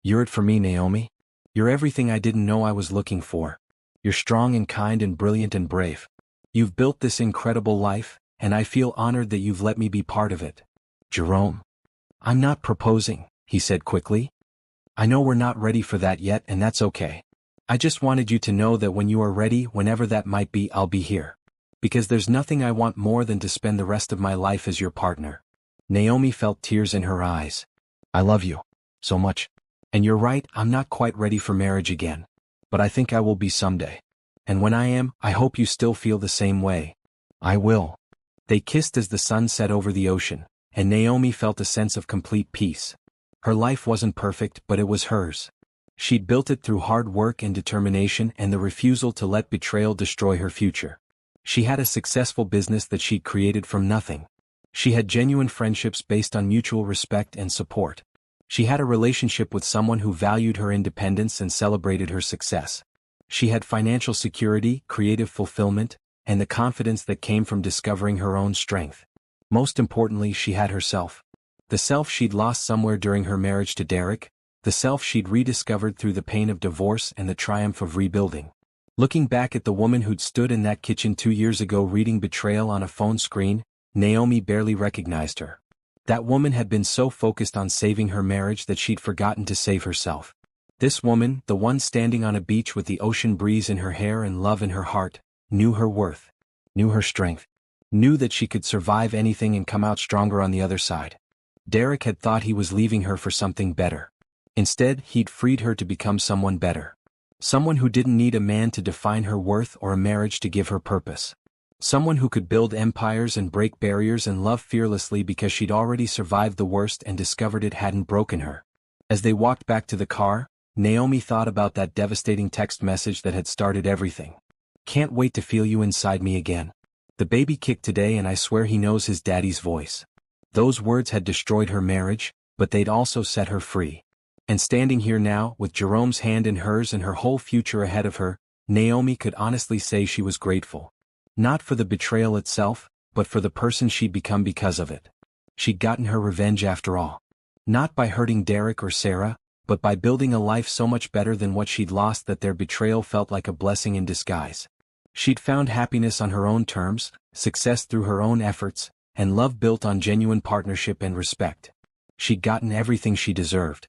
You're it for me, Naomi. You're everything I didn't know I was looking for. You're strong and kind and brilliant and brave. You've built this incredible life, and I feel honored that you've let me be part of it. Jerome. I'm not proposing, he said quickly. I know we're not ready for that yet, and that's okay. I just wanted you to know that when you are ready, whenever that might be, I'll be here. Because there's nothing I want more than to spend the rest of my life as your partner. Naomi felt tears in her eyes. I love you. So much. And you're right, I'm not quite ready for marriage again. But I think I will be someday. And when I am, I hope you still feel the same way. I will. They kissed as the sun set over the ocean, and Naomi felt a sense of complete peace. Her life wasn't perfect, but it was hers. She'd built it through hard work and determination and the refusal to let betrayal destroy her future. She had a successful business that she'd created from nothing. She had genuine friendships based on mutual respect and support. She had a relationship with someone who valued her independence and celebrated her success. She had financial security, creative fulfillment, and the confidence that came from discovering her own strength. Most importantly, she had herself. The self she'd lost somewhere during her marriage to Derek, the self she'd rediscovered through the pain of divorce and the triumph of rebuilding. Looking back at the woman who'd stood in that kitchen 2 years ago reading betrayal on a phone screen, Naomi barely recognized her. That woman had been so focused on saving her marriage that she'd forgotten to save herself. This woman, the one standing on a beach with the ocean breeze in her hair and love in her heart, knew her worth, knew her strength, knew that she could survive anything and come out stronger on the other side. Derek had thought he was leaving her for something better. Instead, he'd freed her to become someone better. Someone who didn't need a man to define her worth or a marriage to give her purpose. Someone who could build empires and break barriers and love fearlessly because she'd already survived the worst and discovered it hadn't broken her. As they walked back to the car, Naomi thought about that devastating text message that had started everything. Can't wait to feel you inside me again. The baby kicked today and I swear he knows his daddy's voice. Those words had destroyed her marriage, but they'd also set her free. And standing here now, with Jerome's hand in hers and her whole future ahead of her, Naomi could honestly say she was grateful. Not for the betrayal itself, but for the person she'd become because of it. She'd gotten her revenge after all. Not by hurting Derek or Sarah, but by building a life so much better than what she'd lost that their betrayal felt like a blessing in disguise. She'd found happiness on her own terms, success through her own efforts, and love built on genuine partnership and respect. She'd gotten everything she deserved.